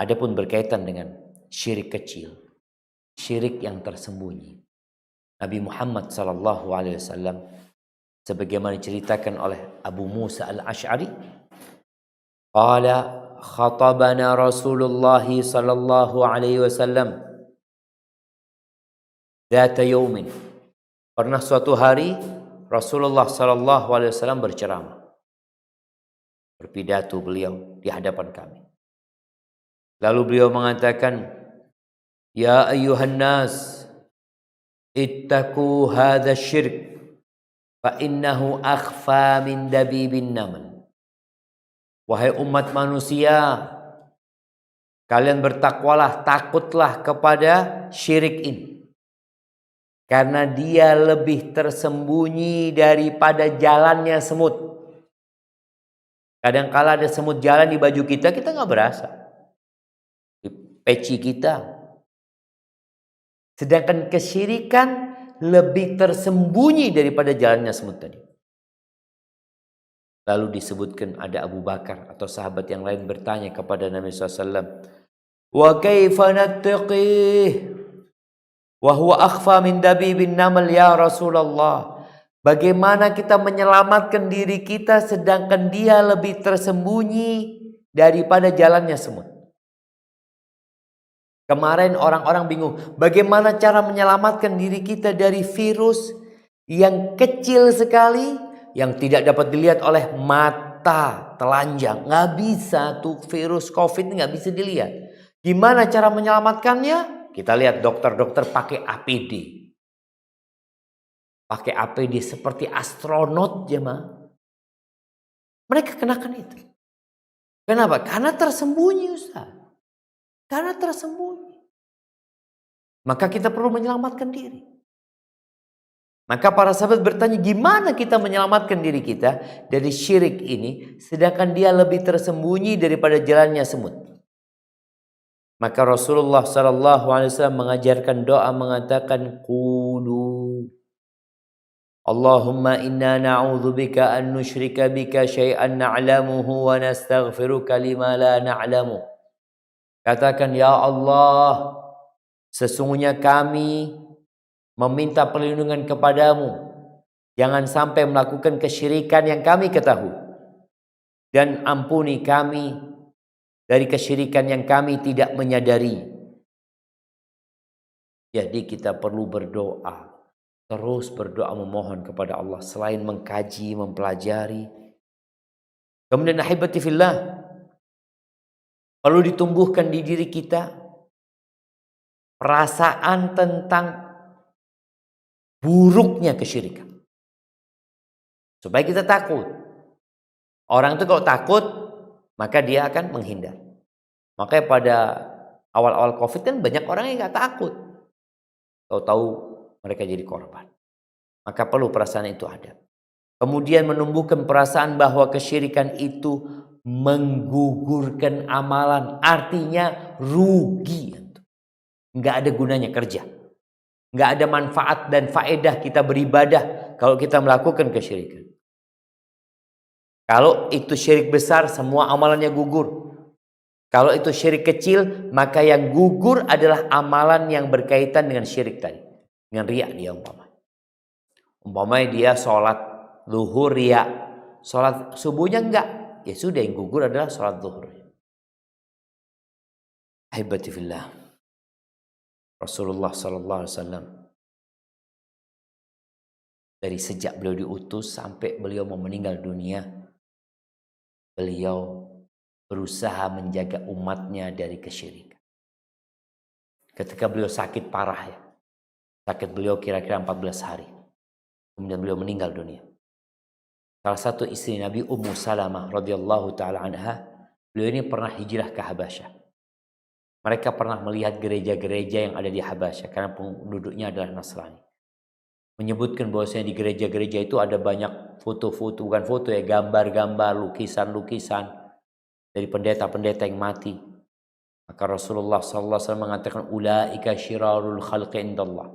Adapun berkaitan dengan syirik kecil, syirik yang tersembunyi, Nabi Muhammad SAW sebagaimana diceritakan oleh Abu Musa al-Ash'ari, qala khatabana Rasulullah sallallahu alaihi wasallam dzata yaumin. Pernah suatu hari Rasulullah sallallahu alaihi wasallam berceramah. Berpidato beliau di hadapan kami. Lalu beliau mengatakan, ya ayyuhan nas ittaqu hadha syirk fa innahu akhfa min dabibin namal. Wahai umat manusia, kalian bertakwalah, takutlah kepada syirik ini. Karena dia lebih tersembunyi daripada jalannya semut. Kadang-kala ada semut jalan di baju kita, kita nggak berasa. Di peci kita. Sedangkan kesyirikan lebih tersembunyi daripada jalannya semut tadi. Lalu disebutkan ada Abu Bakar atau sahabat yang lain bertanya kepada Nabi SAW. Wa kaifa nattaqih? Wa huwa akhfa min dabibin namal ya Rasulullah. Bagaimana kita menyelamatkan diri kita sedangkan dia lebih tersembunyi daripada jalannya semut. Kemarin orang-orang bingung. Bagaimana cara menyelamatkan diri kita dari virus yang kecil sekali, yang tidak dapat dilihat oleh mata telanjang. Nggak bisa tuh virus COVID nggak bisa dilihat. Gimana cara menyelamatkannya? Kita lihat dokter-dokter pakai APD. Pakai APD seperti astronot jemaah. Mereka kenakan itu. Kenapa? Karena tersembunyi Ustaz. Karena tersembunyi. Maka kita perlu menyelamatkan diri. Maka para sahabat bertanya, gimana kita menyelamatkan diri kita dari syirik ini, sedangkan dia lebih tersembunyi daripada jalannya semut. Maka Rasulullah SAW mengajarkan doa mengatakan, Qulu Allahumma inna na'udzubika an nusyrika bika syai'an na'lamuhu wa nastaghfiruka lima la na'lamu. Katakan, ya Allah, sesungguhnya kami meminta perlindungan kepadamu. Jangan sampai melakukan kesyirikan yang kami ketahui. Dan ampuni kami dari kesyirikan yang kami tidak menyadari. Jadi kita perlu berdoa. Terus berdoa memohon kepada Allah. Selain mengkaji, mempelajari. Kemudian ahibati fillah. Perlu ditumbuhkan di diri kita. Perasaan tentang buruknya kesyirikan. Supaya kita takut. Orang itu kalau takut, maka dia akan menghindar. Makanya pada awal-awal COVID kan banyak orang yang gak takut. Tahu-tahu mereka jadi korban. Maka perlu perasaan itu ada. Kemudian menumbuhkan perasaan bahwa kesyirikan itu menggugurkan amalan. Artinya rugi. Gak ada gunanya kerja. Nggak ada manfaat dan faedah kita beribadah kalau kita melakukan kesyirikan. Kalau itu syirik besar, semua amalannya gugur. Kalau itu syirik kecil, maka yang gugur adalah amalan yang berkaitan dengan syirik tadi. Dengan riya dia umpamanya. Umpamanya dia sholat zuhur riya. Sholat subuhnya enggak. Ya sudah, yang gugur adalah sholat zuhur. Ahibati fillah. Rasulullah SAW dari sejak beliau diutus sampai beliau mau meninggal dunia, beliau berusaha menjaga umatnya dari kesyirikan. Ketika beliau sakit parah ya, sakit beliau kira-kira 14 hari, kemudian beliau meninggal dunia. Salah satu istri Nabi Ummu Salamah radhiyallahu taala anha, beliau ini pernah hijrah ke Habasyah. Mereka pernah melihat gereja-gereja yang ada di Habasyah karena penduduknya adalah Nasrani. Menyebutkan bahwasanya di gereja-gereja itu ada banyak foto-foto, bukan foto ya, gambar-gambar, lukisan-lukisan dari pendeta-pendeta yang mati. Maka Rasulullah SAW mengatakan, ulaika syirarul khalqi indallah.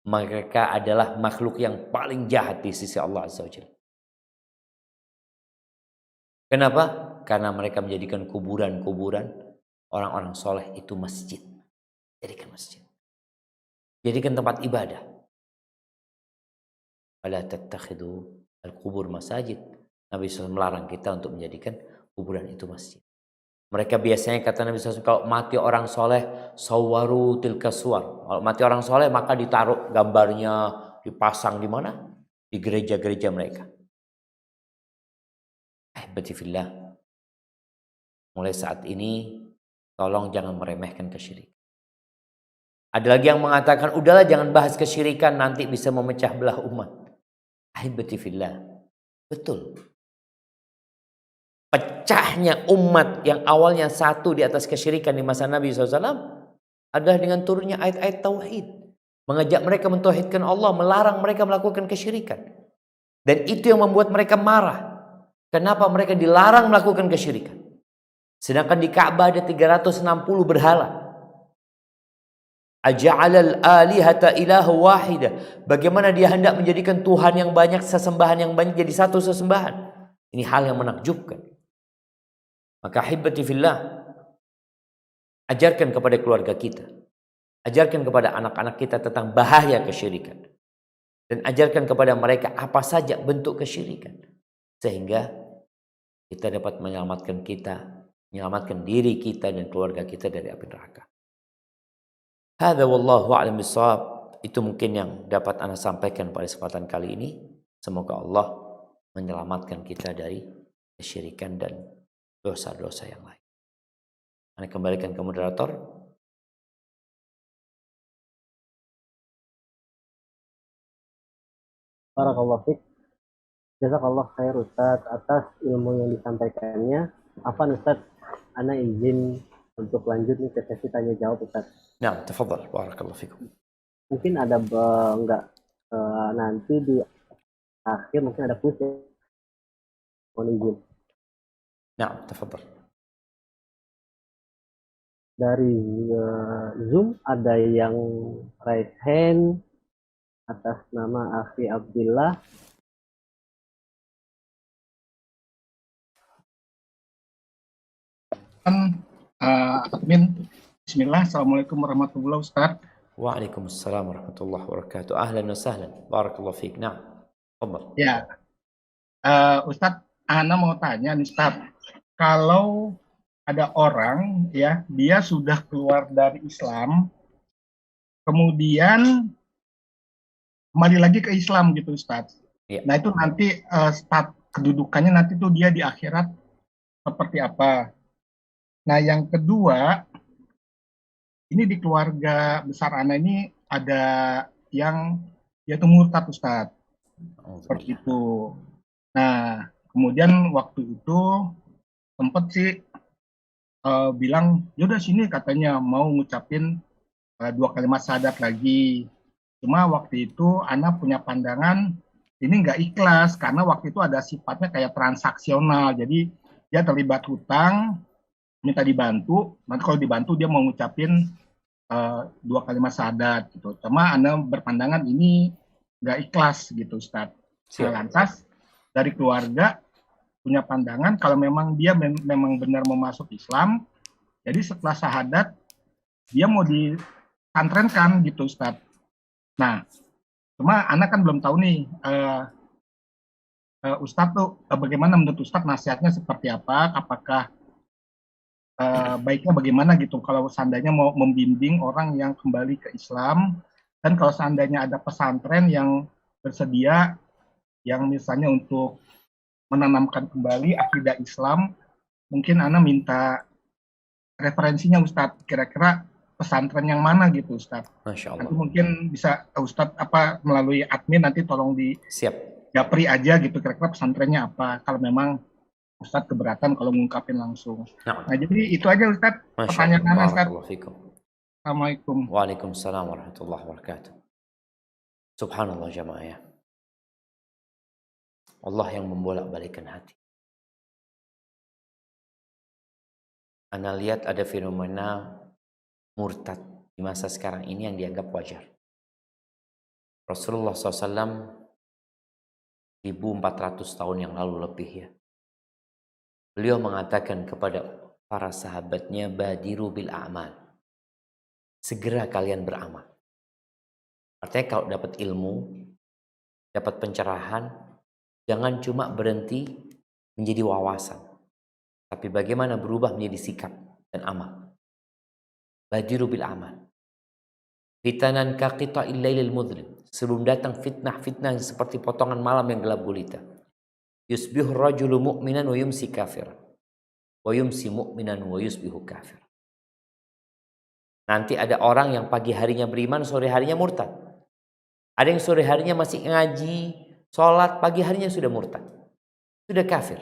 Mereka adalah makhluk yang paling jahat di sisi Allah Azza wa Jalla. Kenapa? Karena mereka menjadikan kuburan-kuburan orang-orang soleh itu masjid. Jadikan masjid. Jadikan tempat ibadah. Fala tattakhidu al-qubur masajid. Nabi SAW melarang kita untuk menjadikan kuburan itu masjid. Mereka biasanya kata Nabi SAW, kalau mati orang soleh, sawwaru tilka suwar. Kalau mati orang soleh maka ditaruh gambarnya, dipasang di mana? Di gereja-gereja mereka. Ahibbatifillah. Mulai saat ini tolong jangan meremehkan kesyirikan. Ada lagi yang mengatakan, udahlah jangan bahas kesyirikan, nanti bisa memecah belah umat. Ahibati fillah. Betul. Pecahnya umat yang awalnya satu di atas kesyirikan di masa Nabi SAW adalah dengan turunnya ayat-ayat tauhid. Mengajak mereka mentauhidkan Allah, melarang mereka melakukan kesyirikan. Dan itu yang membuat mereka marah. Kenapa mereka dilarang melakukan kesyirikan? Sedangkan di Ka'bah ada 360 berhala. Aja'alal alihata ilahu wahida. Bagaimana dia hendak menjadikan Tuhan yang banyak, sesembahan yang banyak jadi satu sesembahan. Ini hal yang menakjubkan. Maka ahibati fillah, ajarkan kepada keluarga kita. Ajarkan kepada anak-anak kita tentang bahaya kesyirikan. Dan ajarkan kepada mereka apa saja bentuk kesyirikan. Sehingga kita dapat menyelamatkan diri kita dan keluarga kita dari api neraka. Hadza wallahu a'lam bishawab. Itu mungkin yang dapat Anda sampaikan pada kesempatan kali ini. Semoga Allah menyelamatkan kita dari kesyirikan dan dosa-dosa yang lain. Anda kembalikan ke moderator. Barakallahu fiik. Jazakallah khair Ustaz atas ilmu yang disampaikannya. Afan Ustaz, ana izin untuk lanjut nih ke sesi tanya jawab Ustaz. نعم تفضل بارك الله فيكم. Mungkin ada enggak nanti di akhir mungkin ada kuis ya. Mohon izin. نعم تفضل. Dari Zoom ada yang raise hand atas nama Akhi Abdillah. Admin, Bismillah, Assalamualaikum warahmatullahi wabarakatuh. وعليكم السلام ورحمة الله وبركاته. أهلا وسهلا بارك الله فيك. نعم تفضل. Ya, Ustadz, Ana mau tanya nih Ustadz, kalau ada orang ya, dia sudah keluar dari Islam, kemudian kembali lagi ke Islam gitu Ustadz. Ya. Nah itu nanti kedudukannya nanti tuh dia di akhirat seperti apa? Nah yang kedua, ini di keluarga besar Ana ini ada yang dia tuh murtad Ustadz. Seperti itu. Nah, kemudian waktu itu sempet sih bilang, yaudah sini katanya mau ngucapin 2 kalimat syahadat lagi. Cuma waktu itu Ana punya pandangan ini nggak ikhlas karena waktu itu ada sifatnya kayak transaksional. Jadi dia terlibat hutang, minta dibantu. Nanti kalau dibantu dia mau ngucapin 2 kalimat syahadat gitu. Cuma Ana berpandangan ini nggak ikhlas gitu Ustadz. Nah, lantas dari keluarga punya pandangan kalau memang dia memang benar mau masuk Islam, jadi setelah syahadat dia mau disantrenkan gitu Ustadz. Nah, cuma anak kan belum tahu nih Ustadz tuh bagaimana menurut Ustadz nasihatnya seperti apa, apakah baiknya bagaimana gitu kalau seandainya mau membimbing orang yang kembali ke Islam, dan kalau seandainya ada pesantren yang bersedia yang misalnya untuk menanamkan kembali akidah Islam, mungkin Ana minta referensinya Ustadz, kira-kira pesantren yang mana gitu Ustadz. Masya Allah. Nanti mungkin bisa Ustadz melalui admin nanti tolong di Siap. japri aja gitu kira-kira pesantrennya apa, kalau memang Ustadz keberatan kalau ngungkapin langsung. Nah jadi itu aja Ustadz pertanyaan Ana Ustadz. Assalamualaikum. Waalaikumsalam warahmatullahi wabarakatuh. Subhanallah jamaah ya. Allah yang membolak-balikan hati. Anda lihat ada fenomena murtad di masa sekarang ini yang dianggap wajar. Rasulullah SAW 1400 tahun yang lalu lebih ya. Beliau mengatakan kepada para sahabatnya, badiru bil a'mal. Segera kalian beramal. Artinya kalau dapat ilmu, dapat pencerahan, jangan cuma berhenti menjadi wawasan. Tapi bagaimana berubah menjadi sikap dan amal. Badiru bil amal. Fitanan kaqita'il lailil mudlim. Sebelum datang fitnah-fitnah seperti potongan malam yang gelap gulita. Yusbihu rajulu mu'minan wa yumsi kafir. Wa yumsi mu'minan wa yusbihu kafir. Nanti ada orang yang pagi harinya beriman, sore harinya murtad. Ada yang sore harinya masih ngaji, sholat, pagi harinya sudah murtad. Sudah kafir.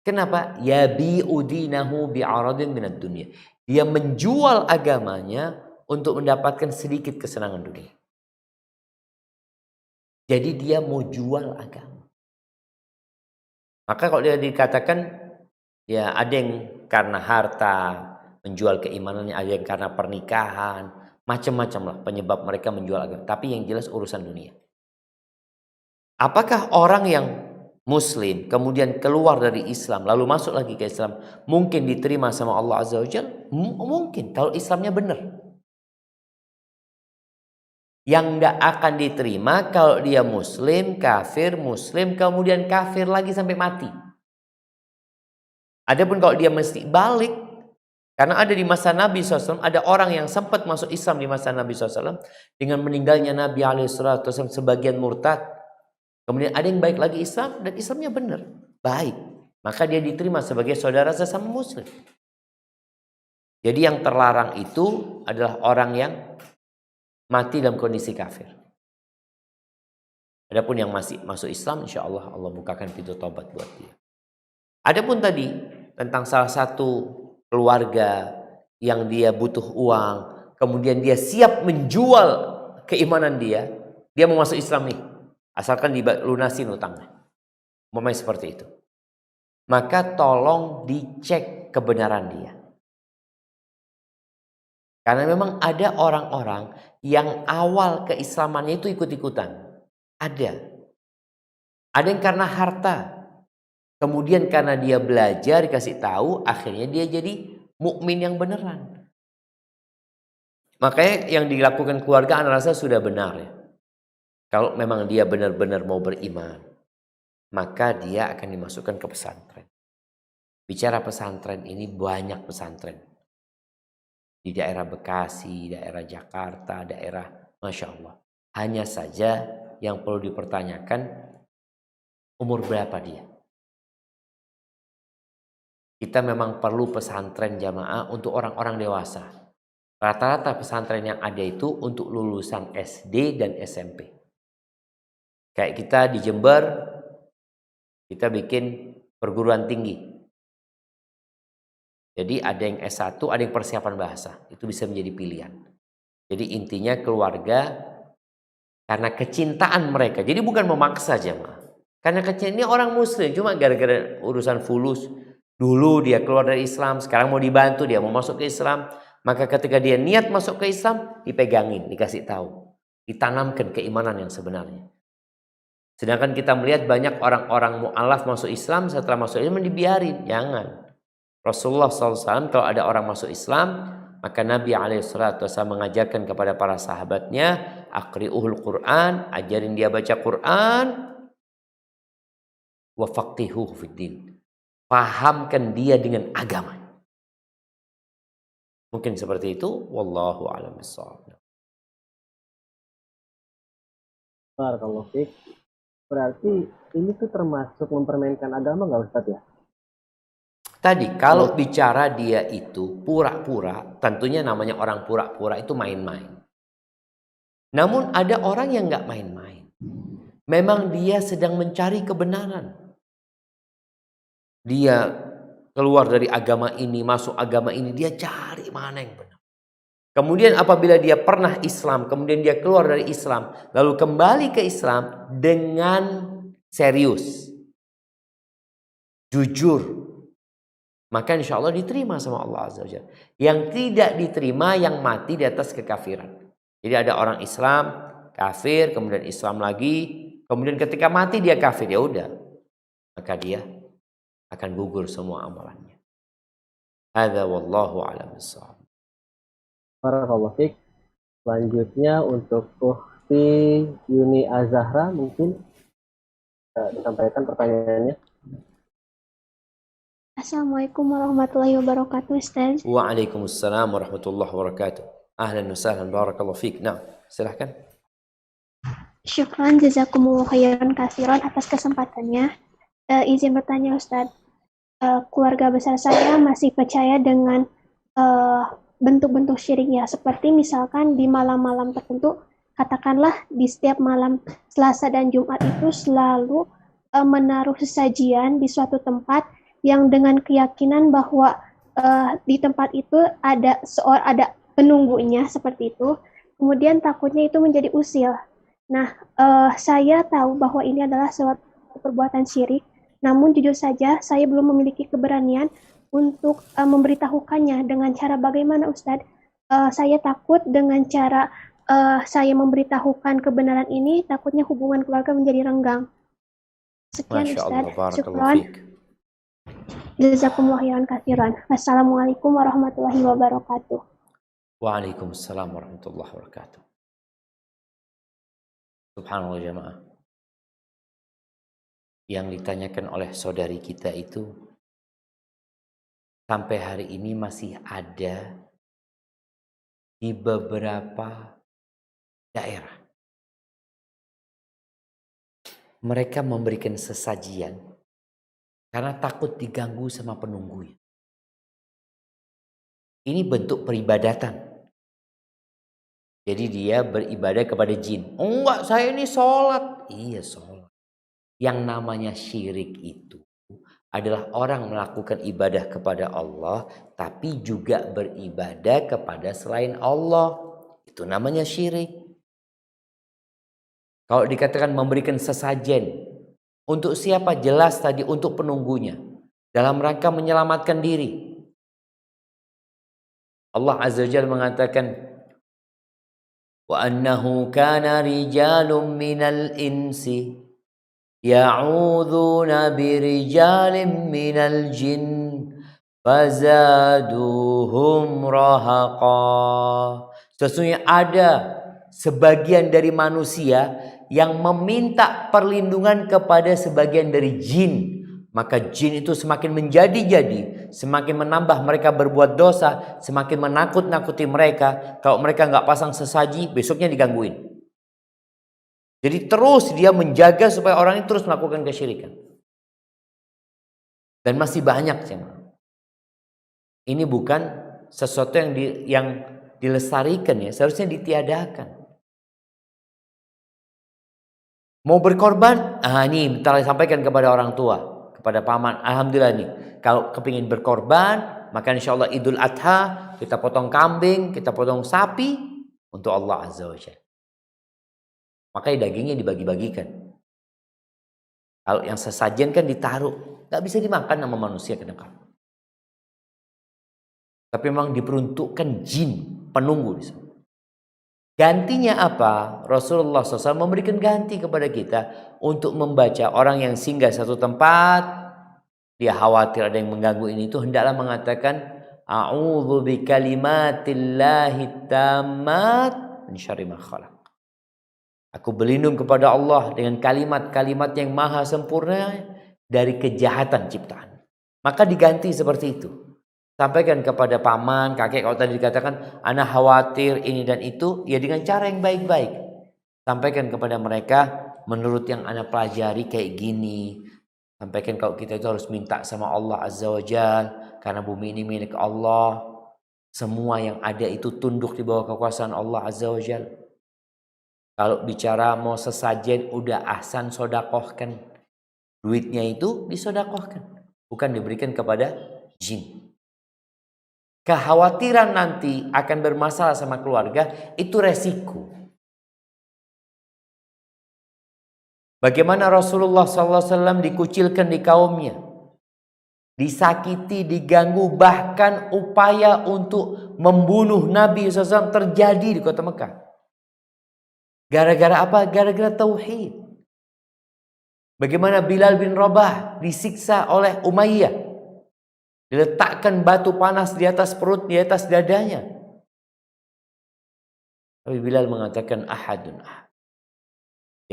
Kenapa? Yabi'u dinahu bi'aradin minad dunya. Dia menjual agamanya untuk mendapatkan sedikit kesenangan dunia. Jadi dia mau jual agama. Maka kalau dia dikatakan, ya ada yang karena harta, menjual keimanannya, ada yang karena pernikahan, macam-macam lah penyebab mereka menjual agama. Tapi yang jelas urusan dunia. Apakah orang yang Muslim kemudian keluar dari Islam lalu masuk lagi ke Islam mungkin diterima sama Allah Azza wa Jalla? Mungkin kalau Islamnya benar. Yang tidak akan diterima kalau dia Muslim, kafir, Muslim, kemudian kafir lagi sampai mati. Adapun kalau dia mesti balik, karena ada di masa Nabi SAW, ada orang yang sempat masuk Islam di masa Nabi SAW, dengan meninggalnya Nabi SAW sebagian murtad. Kemudian ada yang baik lagi Islam, dan Islamnya benar, baik. Maka dia diterima sebagai saudara sesama Muslim. Jadi yang terlarang itu adalah orang yang mati dalam kondisi kafir. Adapun yang masih masuk Islam, insya Allah Allah bukakan pintu taubat buat dia. Adapun tadi tentang salah satu keluarga yang dia butuh uang, kemudian dia siap menjual keimanan dia mau masuk Islam nih, asalkan dilunasin utangnya. Memang seperti itu. Maka tolong dicek kebenaran dia. Karena memang ada orang-orang yang awal keislamannya itu ikut-ikutan. Ada yang karena harta. Kemudian karena dia belajar, dikasih tahu, akhirnya dia jadi mukmin yang beneran. Makanya yang dilakukan keluarga anak rasa sudah benar ya. Kalau memang dia benar-benar mau beriman, maka dia akan dimasukkan ke pesantren. Bicara pesantren ini banyak pesantren. Di daerah Bekasi, daerah Jakarta, daerah Masya Allah. Hanya saja yang perlu dipertanyakan, umur berapa dia? Kita memang perlu pesantren jamaah untuk orang-orang dewasa. Rata-rata pesantren yang ada itu untuk lulusan SD dan SMP. Kayak kita di Jember, kita bikin perguruan tinggi. Jadi ada yang S1, ada yang persiapan bahasa. Itu bisa menjadi pilihan. Jadi intinya keluarga, karena kecintaan mereka. Jadi bukan memaksa jamaah. Karena kecintaan ini orang muslim, cuma gara-gara urusan fulus. Dulu dia keluar dari Islam, sekarang mau dibantu, dia mau masuk ke Islam. Maka ketika dia niat masuk ke Islam, dipegangin, dikasih tahu. Ditanamkan keimanan yang sebenarnya. Sedangkan kita melihat banyak orang-orang mu'alaf masuk Islam, setelah masuk Islam dibiarin. Jangan. Rasulullah SAW kalau ada orang masuk Islam, maka Nabi SAW mengajarkan kepada para sahabatnya, aqri'uhul Qur'an, ajarin dia baca Qur'an, wa faqihuhu fiddin. Pahamkan dia dengan agama. Mungkin seperti itu. Wallahu a'lam bishawab. Barakallahu fiik. Berarti ini tuh termasuk mempermainkan agama nggak Ustadz ya? Tadi kalau bicara dia itu pura-pura, tentunya namanya orang pura-pura itu main-main. Namun ada orang yang nggak main-main. Memang dia sedang mencari kebenaran. Dia keluar dari agama ini, masuk agama ini, dia cari mana yang benar. Kemudian apabila dia pernah Islam, kemudian dia keluar dari Islam, lalu kembali ke Islam dengan serius, jujur, maka insya Allah diterima sama Allah Azza wa Jalla. Yang tidak diterima yang mati di atas kekafiran. Jadi ada orang Islam, kafir, kemudian Islam lagi, kemudian ketika mati dia kafir, ya udah, maka dia akan gugur semua amalannya. Hadza wallahu a'lam bishawab. Barakallahu fiik. Selanjutnya untuk Ukhti Yuni Azahra mungkin disampaikan pertanyaannya. Assalamualaikum warahmatullahi wabarakatuh, Ustaz. Waalaikumsalam warahmatullahi wabarakatuh. Ahlan wa sahlan, barakallahu fiik. Nah, silahkan. Syukran jazakumullah khairan katsiran atas kesempatannya. Izin bertanya Ustaz. Keluarga besar saya masih percaya dengan bentuk-bentuk syiriknya, seperti misalkan di malam-malam tertentu, katakanlah di setiap malam Selasa dan Jumat itu selalu menaruh sesajian di suatu tempat yang dengan keyakinan bahwa di tempat itu ada penunggunya seperti itu. Kemudian takutnya itu menjadi usil. Nah, saya tahu bahwa ini adalah suatu perbuatan syirik. Namun jujur saja saya belum memiliki keberanian untuk memberitahukannya dengan cara bagaimana Ustadz. Saya takut dengan cara saya memberitahukan kebenaran ini, takutnya hubungan keluarga menjadi renggang. Sekian Ustadz. Syukran. Jazakumullah khairan katsiran. Wassalamualaikum warahmatullahi wabarakatuh. Waalaikumsalam warahmatullahi wabarakatuh. Subhanallah jamaah. Yang ditanyakan oleh saudari kita itu sampai hari ini masih ada di beberapa daerah. Mereka memberikan sesajian karena takut diganggu sama penunggunya. Ini bentuk peribadatan. Jadi dia beribadah kepada jin. Enggak, saya ini sholat. Iya sholat. Yang namanya syirik itu adalah orang melakukan ibadah kepada Allah, tapi juga beribadah kepada selain Allah. Itu namanya syirik. Kalau dikatakan memberikan sesajen, untuk siapa? Jelas tadi untuk penunggunya. Dalam rangka menyelamatkan diri. Allah Azza wa Jalla mengatakan, wa annahu kana rijalun minal insi ya'udzuuna birijalin minal jin fazaduhum rahaqa. Sesungguhnya ada sebagian dari manusia yang meminta perlindungan kepada sebagian dari jin. Maka jin itu semakin menjadi-jadi, semakin menambah mereka berbuat dosa, semakin menakut-nakuti mereka. Kalau mereka nggak pasang sesaji, besoknya digangguin. Jadi terus dia menjaga supaya orang itu terus melakukan kesyirikan. Dan masih banyak jemaah. Ini bukan sesuatu yang dilestarikan ya, seharusnya ditiadakan. Mau berkorban? Ini minta sampaikan kepada orang tua, kepada paman. Alhamdulillah nih, kalau kepingin berkorban, maka insya Allah Idul Adha kita potong kambing, kita potong sapi untuk Allah Azza wa Jalla. Makanya dagingnya dibagi-bagikan. Kalau yang sesajen kan ditaruh, nggak bisa dimakan sama manusia kadang-kadang. Tapi memang diperuntukkan jin penunggu di sana. Gantinya apa? Rasulullah SAW memberikan ganti kepada kita untuk membaca. Orang yang singgah satu tempat, dia khawatir ada yang mengganggu ini, itu hendaklah mengatakan a'udzu bikalimatillahi tammat min syarri ma khalaq. Aku berlindung kepada Allah dengan kalimat-kalimat yang maha sempurna dari kejahatan ciptaan. Maka diganti seperti itu. Sampaikan kepada paman, kakek, kalau tadi dikatakan anak khawatir ini dan itu, ya dengan cara yang baik-baik. Sampaikan kepada mereka menurut yang anak pelajari kayak gini. Sampaikan kalau kita itu harus minta sama Allah Azza wa Jalla, karena bumi ini milik Allah. Semua yang ada itu tunduk di bawah kekuasaan Allah Azza wa Jalla. Kalau bicara mau sesajen, udah ahsan sodakohkan. Duitnya itu disodakohkan, bukan diberikan kepada jin. Kekhawatiran nanti akan bermasalah sama keluarga, itu resiko. Bagaimana Rasulullah SAW dikucilkan di kaumnya, disakiti, diganggu, bahkan upaya untuk membunuh Nabi SAW terjadi di kota Mekah. Gara-gara apa? Gara-gara tauhid. Bagaimana Bilal bin Rabah disiksa oleh Umayyah, diletakkan batu panas di atas perut, di atas dadanya. Tapi Bilal mengatakan ahadun ahad.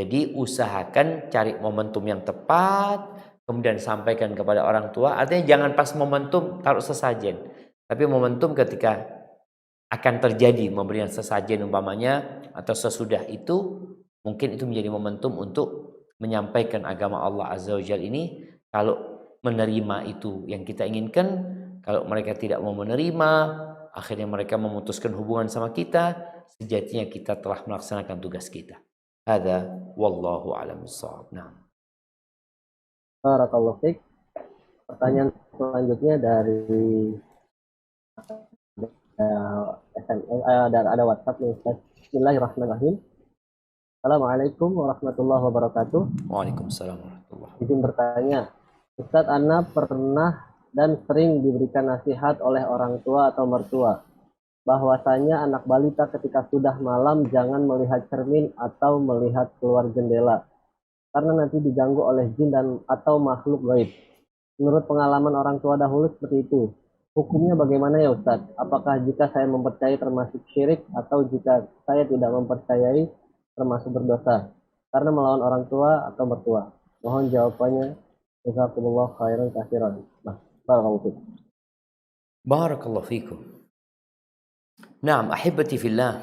Jadi usahakan cari momentum yang tepat, kemudian sampaikan kepada orang tua. Artinya jangan pas momentum taruh sesajen, tapi momentum ketika akan terjadi memberikan sesajen umpamanya, atau sesudah itu, mungkin itu menjadi momentum untuk menyampaikan agama Allah Azza wa Jalla ini. Kalau menerima itu yang kita inginkan, kalau mereka tidak mau menerima, akhirnya mereka memutuskan hubungan sama kita, sejatinya kita telah melaksanakan tugas kita. Hadza wallahu a'lam bissawab. Nah. Barakallahu fiik. Pertanyaan selanjutnya dari dan ada WhatsApp nih Ustaz. Bismillahirrahmanirrahim. Assalamualaikum warahmatullahi wabarakatuh. Waalaikumsalam warahmatullahi wabarakatuh. Izin bertanya, Ustadz, Ana pernah dan sering diberikan nasihat oleh orang tua atau mertua bahwasanya anak balita ketika sudah malam jangan melihat cermin atau melihat keluar jendela karena nanti diganggu oleh jin dan atau makhluk gaib. Menurut pengalaman orang tua dahulu seperti itu. Hukumnya bagaimana ya Ustadz? Apakah jika saya mempercayai termasuk syirik atau jika saya tidak mempercayai termasuk berdosa karena melawan orang tua atau mertua? Mohon jawabannya. Jazakumullah khairan katsiran. Barakallahu fikum. Barakallahu fikum. Naam, ahibati fillah.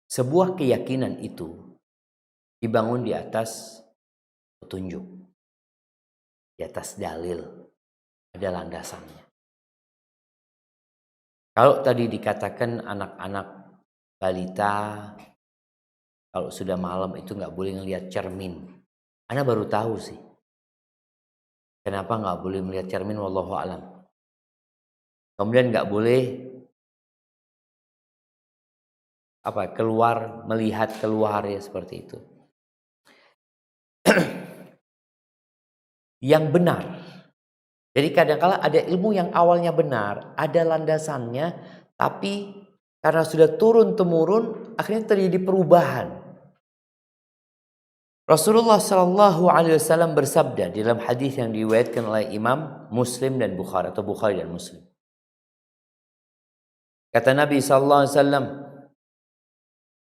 Sebuah keyakinan itu dibangun di atas petunjuk, di atas dalil, ada landasannya. Kalau tadi dikatakan anak-anak balita kalau sudah malam itu nggak boleh ngelihat cermin. Ana baru tahu sih. Kenapa nggak boleh melihat cermin? Wallahu alam. Kemudian nggak boleh melihat keluar ya seperti itu. Yang benar. Jadi kadang-kala ada ilmu yang awalnya benar, ada landasannya, tapi karena sudah turun-temurun, akhirnya terjadi perubahan. Rasulullah Shallallahu Alaihi Wasallam bersabda dalam hadis yang diriwayatkan oleh Imam Muslim dan Bukhari atau Bukhari dan Muslim. Kata Nabi Sallallahu Alaihi Wasallam,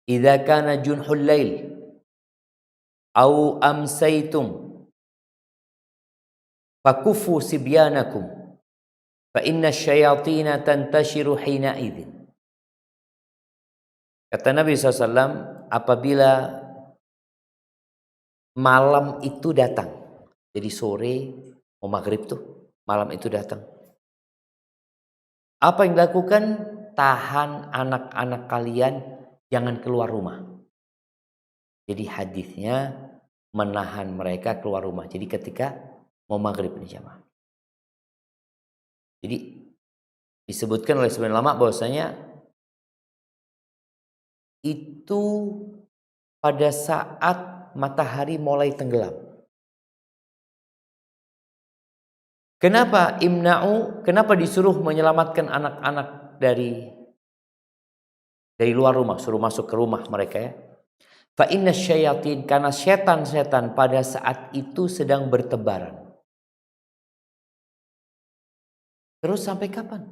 "Idza kana junhul lail, au amsaytum, fakufu sibyanakum, fa inna syayatina tantashiru hina idzin." Kata Nabi SAW, apabila malam itu datang, jadi sore mau maghrib tuh, malam itu datang. Apa yang dilakukan? Tahan anak-anak kalian, jangan keluar rumah. Jadi hadisnya menahan mereka keluar rumah. Jadi ketika mau maghrib nih jamaah. Jadi disebutkan oleh sebagian ulama bahwasanya itu pada saat matahari mulai tenggelam. Kenapa imna'u? Kenapa disuruh menyelamatkan anak-anak dari luar rumah, suruh masuk ke rumah mereka ya? Fa inna syayatin, karena setan-setan pada saat itu sedang bertebaran. Terus sampai kapan?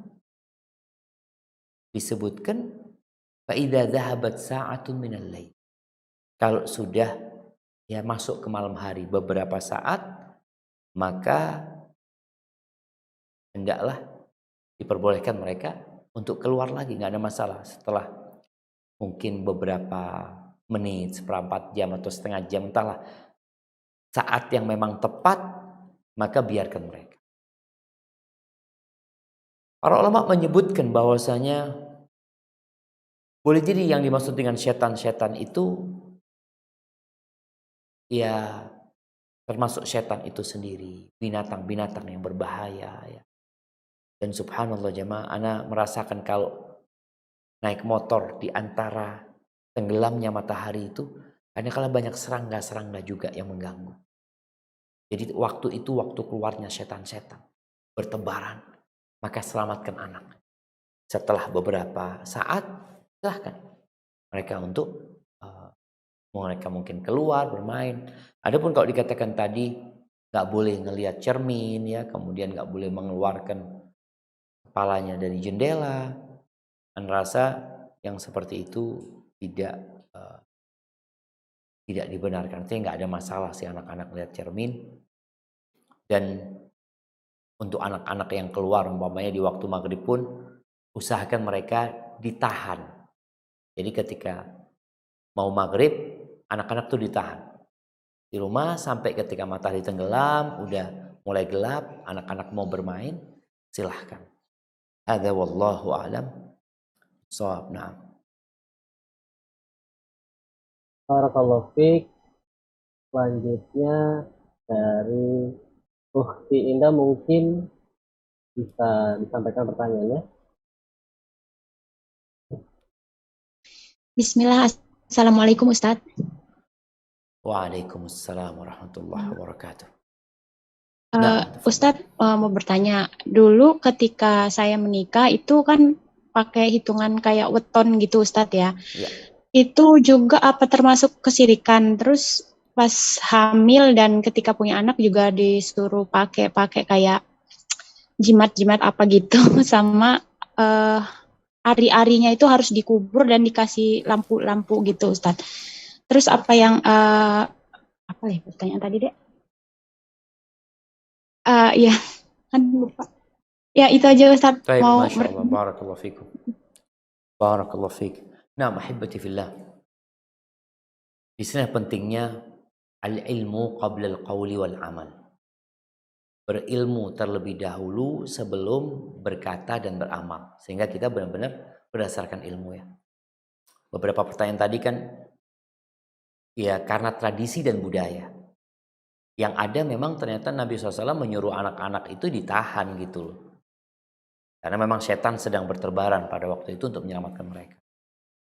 Disebutkan فَإِذَا ذَهَبَتْ سَاعَةٌ مِنَ اللَّيْلِ. Kalau sudah ya masuk ke malam hari beberapa saat, maka hendaklah diperbolehkan mereka untuk keluar lagi, nggak ada masalah. Setelah mungkin beberapa menit, seperempat jam atau setengah jam, entahlah saat yang memang tepat, maka biarkan mereka. Para ulama menyebutkan bahwasanya boleh jadi yang dimaksud dengan setan-setan itu ya termasuk setan itu sendiri, binatang-binatang yang berbahaya ya. Dan subhanallah jemaah, ana merasakan kalau naik motor di antara tenggelamnya matahari itu, kadang-kala banyak serangga-serangga juga yang mengganggu. Jadi waktu itu waktu keluarnya setan-setan bertebaran, maka selamatkan anak. Setelah beberapa saat, silahkan mereka untuk mereka mungkin keluar bermain. Adapun kalau dikatakan tadi nggak boleh ngelihat cermin ya, kemudian nggak boleh mengeluarkan kepalanya dari jendela, dan rasa yang seperti itu tidak dibenarkan. Artinya nggak ada masalah si anak-anak lihat cermin. Dan untuk anak-anak yang keluar umpamanya di waktu maghrib pun usahakan mereka ditahan. Jadi ketika mau maghrib, anak-anak tuh ditahan di rumah sampai ketika matahari tenggelam, udah mulai gelap, anak-anak mau bermain, silahkan. Hadza wallahu a'lam. Shawab. Na'am. Barakallahu fiik. Selanjutnya dari Ukhti Indah, mungkin bisa disampaikan pertanyaannya. Bismillah, Assalamualaikum Ustadz. Waalaikumsalam warahmatullahi wabarakatuh. Ustadz mau bertanya, dulu ketika saya menikah itu kan pakai hitungan kayak weton gitu Ustadz ya. Ya. Itu juga apa termasuk kesirikan? Terus pas hamil dan ketika punya anak juga disuruh pakai kayak jimat-jimat apa gitu sama ari-arinya itu harus dikubur dan dikasih lampu-lampu gitu Ustadz. Terus apa yang apa ya pertanyaan tadi dek? Ya kan lupa. Ya itu aja Ustadz. Baik, Mau Masya Allah, barakallahu fikum. Barakallahu fik. Nah, mahibati fillah. Di sini pentingnya al-ilmu qabla al-qawli wal amal. berilmu terlebih dahulu sebelum berkata dan beramal. Sehingga kita benar-benar berdasarkan ilmu ya. Beberapa pertanyaan tadi kan ya karena tradisi dan budaya. Yang ada memang ternyata Nabi SAW menyuruh anak-anak itu ditahan gitu loh. Karena memang setan sedang berterbaran pada waktu itu untuk menyelamatkan mereka.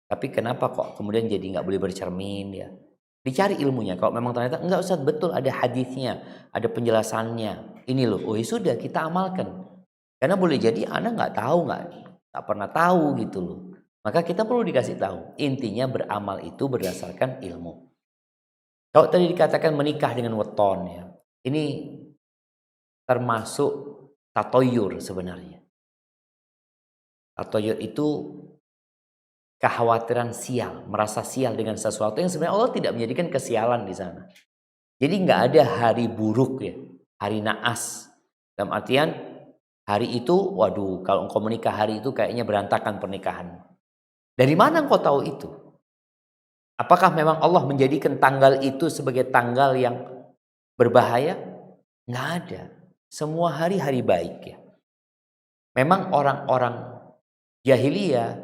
Tapi kenapa kok kemudian jadi nggak boleh bercermin ya? Dicari ilmunya. Kalau memang ternyata enggak Ustaz, betul ada hadisnya, ada penjelasannya. Ini loh, oh ya sudah kita amalkan. Karena boleh jadi anak nggak tahu, nggak pernah tahu gitu loh. Maka kita perlu dikasih tahu. Intinya beramal itu berdasarkan ilmu. Kalau tadi dikatakan menikah dengan weton ya, ini termasuk tatoyur sebenarnya. Tatoyur itu kekhawatiran sial, merasa sial dengan sesuatu yang sebenarnya Allah tidak menjadikan kesialan di sana. Jadi nggak ada hari buruk ya, hari naas. Dalam artian hari itu, waduh, kalau engkau menikah hari itu kayaknya berantakan pernikahan. Dari mana engkau tahu itu? Apakah memang Allah menjadikan tanggal itu sebagai tanggal yang berbahaya? Nggak ada. Semua hari-hari baik ya. Memang orang-orang jahiliyah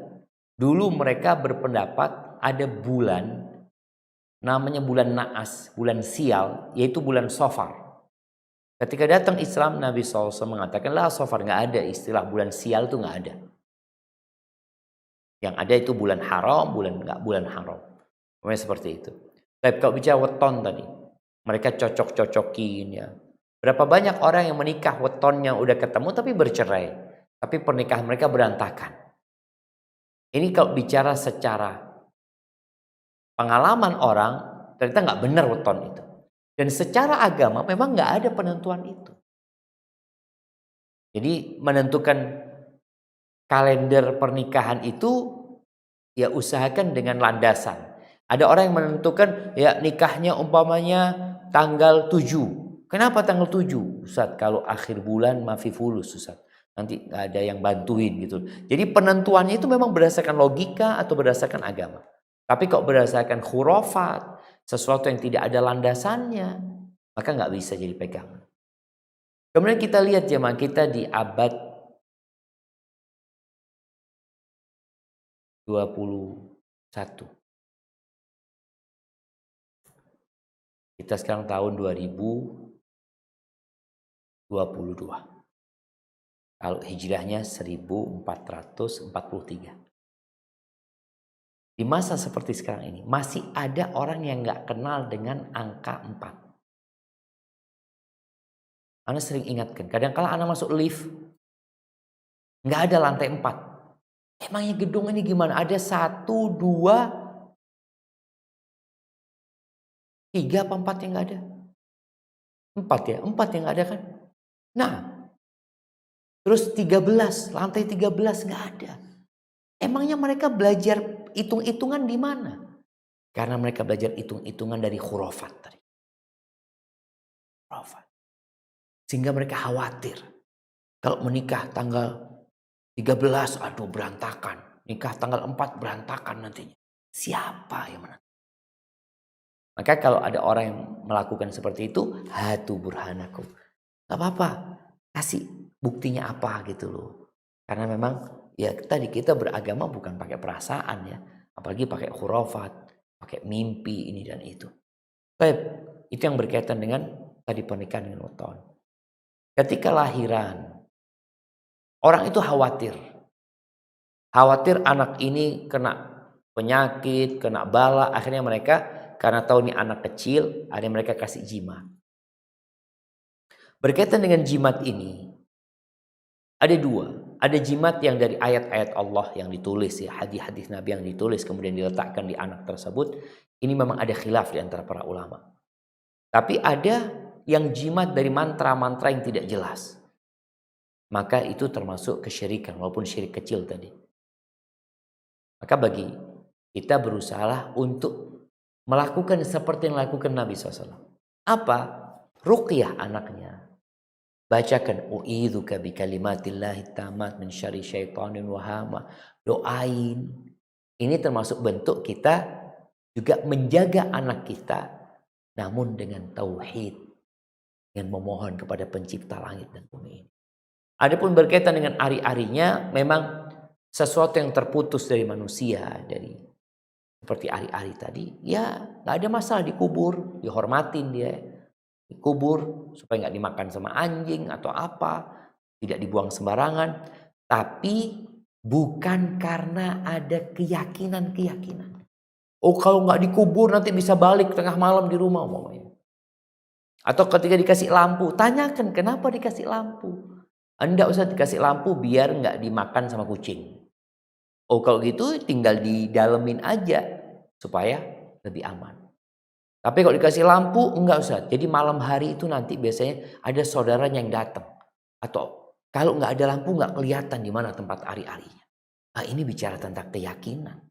dulu mereka berpendapat ada bulan namanya bulan naas, bulan sial, yaitu bulan Safar. Ketika datang Islam, Nabi SAW mengatakan, lah Safar, nggak ada istilah bulan sial itu nggak ada. Yang ada itu bulan haram, nggak bulan haram. Memang seperti itu. Tapi kalau bicara weton tadi, mereka cocok-cocokin ya. Berapa banyak orang yang menikah wetonnya udah ketemu tapi bercerai. Tapi pernikahan mereka berantakan. Ini kalau bicara secara pengalaman orang, ternyata nggak benar weton itu. Dan secara agama memang nggak ada penentuan itu. Jadi menentukan kalender pernikahan itu ya usahakan dengan landasan. Ada orang yang menentukan ya nikahnya umpamanya tanggal 7. Kenapa tanggal 7? Ustaz, kalau akhir bulan mafi fulus Ustaz. Nanti nggak ada yang bantuin gitu. Jadi penentuannya itu memang berdasarkan logika atau berdasarkan agama. Tapi kok berdasarkan khurafat, sesuatu yang tidak ada landasannya, maka nggak bisa jadi pegangan. Kemudian kita lihat jemaah kita di abad 21. Kita sekarang tahun 2022. Kalau hijrahnya 1443. Di masa seperti sekarang ini masih ada orang yang nggak kenal dengan angka 4. Ana sering ingatkan, kadang-kala Ana masuk lift nggak ada lantai 4. Emangnya gedung ini gimana? Ada 1, 2, 3 apa 4 yang nggak ada? 4 ya, 4 yang nggak ada kan? Nah, terus 13, lantai 13 nggak ada. Emangnya mereka belajar hitung-hitungan di mana? Karena mereka belajar hitung-hitungan dari khurafat tadi. Khurafat. Sehingga mereka khawatir. Kalau menikah tanggal 13, aduh berantakan. Nikah tanggal 4 berantakan nantinya. Siapa yang menentukan? Maka kalau ada orang yang melakukan seperti itu, hatu burhanakum. Gak apa-apa, kasih buktinya apa gitu loh. Karena memang ya tadi kita beragama bukan pakai perasaan ya. Apalagi pakai khurafat, pakai mimpi ini dan itu. Baik, itu yang berkaitan dengan tadi pernikahan dengan weton. Ketika lahiran, orang itu khawatir. Khawatir anak ini kena penyakit, kena bala. Akhirnya mereka karena tahu ini anak kecil, ada yang mereka kasih jimat. Berkaitan dengan jimat ini, ada 2. Ada jimat yang dari ayat-ayat Allah yang ditulis ya, hadis-hadis Nabi yang ditulis kemudian diletakkan di anak tersebut. Ini memang ada khilaf di antara para ulama. Tapi ada yang jimat dari mantra-mantra yang tidak jelas. Maka itu termasuk kesyirikan walaupun syirik kecil tadi. Maka bagi kita berusaha untuk melakukan seperti yang dilakukan Nabi SAW. Apa? Ruqyah anaknya. Bacakan u'idzuka bi kalimatillahi tammat min syarri syaitanin wa hama. Doain. Ini termasuk bentuk kita juga menjaga anak kita namun dengan tauhid. dengan memohon kepada pencipta langit dan bumi ini. Adapun berkaitan dengan ari-arinya, memang sesuatu yang terputus dari manusia, dari seperti ari-ari tadi, ya nggak ada masalah, dikubur, dihormatin dia, dikubur supaya nggak dimakan sama anjing atau apa, tidak dibuang sembarangan, tapi bukan karena ada keyakinan-keyakinan. Oh, kalau nggak dikubur nanti bisa balik tengah malam di rumah umpamanya. Atau ketika dikasih lampu, tanyakan kenapa dikasih lampu. Anda usah dikasih lampu biar nggak dimakan sama kucing. Oh, kalau gitu tinggal didalemin aja supaya lebih aman. Tapi kalau dikasih lampu enggak usah. Jadi malam hari itu nanti biasanya ada saudaranya yang datang. Atau kalau nggak ada lampu nggak kelihatan di mana tempat ari-arinya. Nah, ini bicara tentang keyakinan.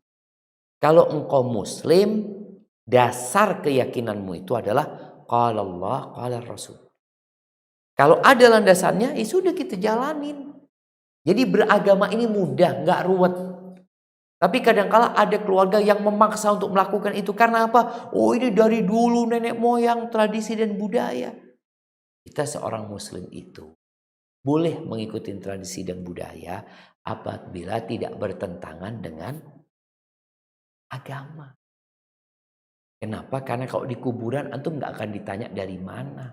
Kalau engkau muslim, dasar keyakinanmu itu adalah qala Allah, qala Rasul. Kalau ada landasannya, ya sudah kita jalanin. Jadi beragama ini mudah, nggak ruwet. Tapi kadang-kala ada keluarga yang memaksa untuk melakukan itu. Karena apa? Oh, ini dari dulu nenek moyang, tradisi dan budaya. Kita seorang muslim itu boleh mengikuti tradisi dan budaya apabila tidak bertentangan dengan agama. Kenapa? Karena kalau di kuburan antum nggak akan ditanya dari mana.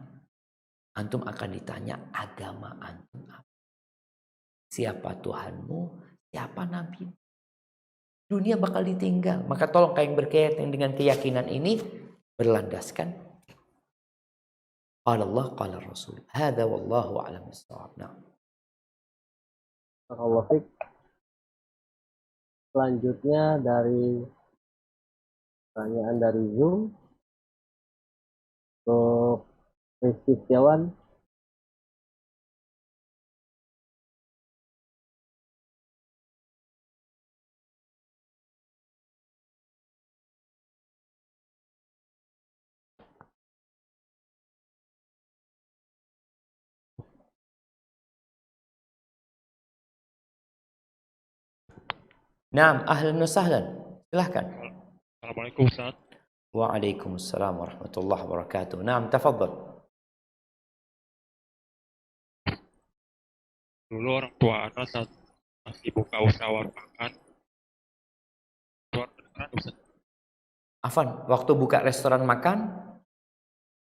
Antum akan ditanya agama antum apa. Siapa Tuhanmu? Siapa Nabi? Dunia bakal ditinggal. Maka tolong yang berkaitan dengan keyakinan ini berlandaskan qala Allah qala Rasul. Hadza wallahu a'lam bissawab. Allah fik. Selanjutnya dari pertanyaan dari Zoom untuk Rizky Setiawan. Naam, ahlan wa sahlan. Silahkan. Assalamualaikum Ustaz. Waalaikumsalam warahmatullahi wabarakatuh. Naam, tafadhal. Dulu orang tua anak saat masih buka usaha warung makan. Keluar kedengeran Ustaz. Afan, waktu buka restoran makan?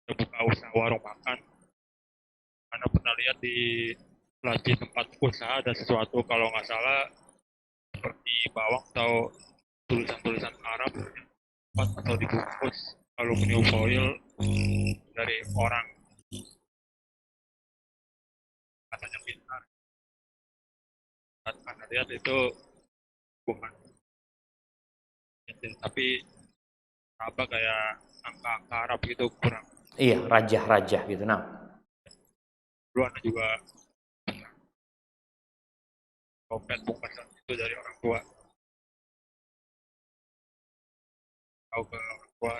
Buka usaha warung makan. Anda pernah lihat di laci tempat usaha ada sesuatu kalau nggak salah seperti bawang atau tulisan-tulisan Arab atau dibungkus aluminium foil dari orang katanya pintar. Karena lihat itu bukan, tapi apa kayak angka Arab gitu kurang. Iya, rajah-rajah gitu. Nah, Dulu Anda juga dompet bungkusan itu dari orang tua. Tahu ke orang tua.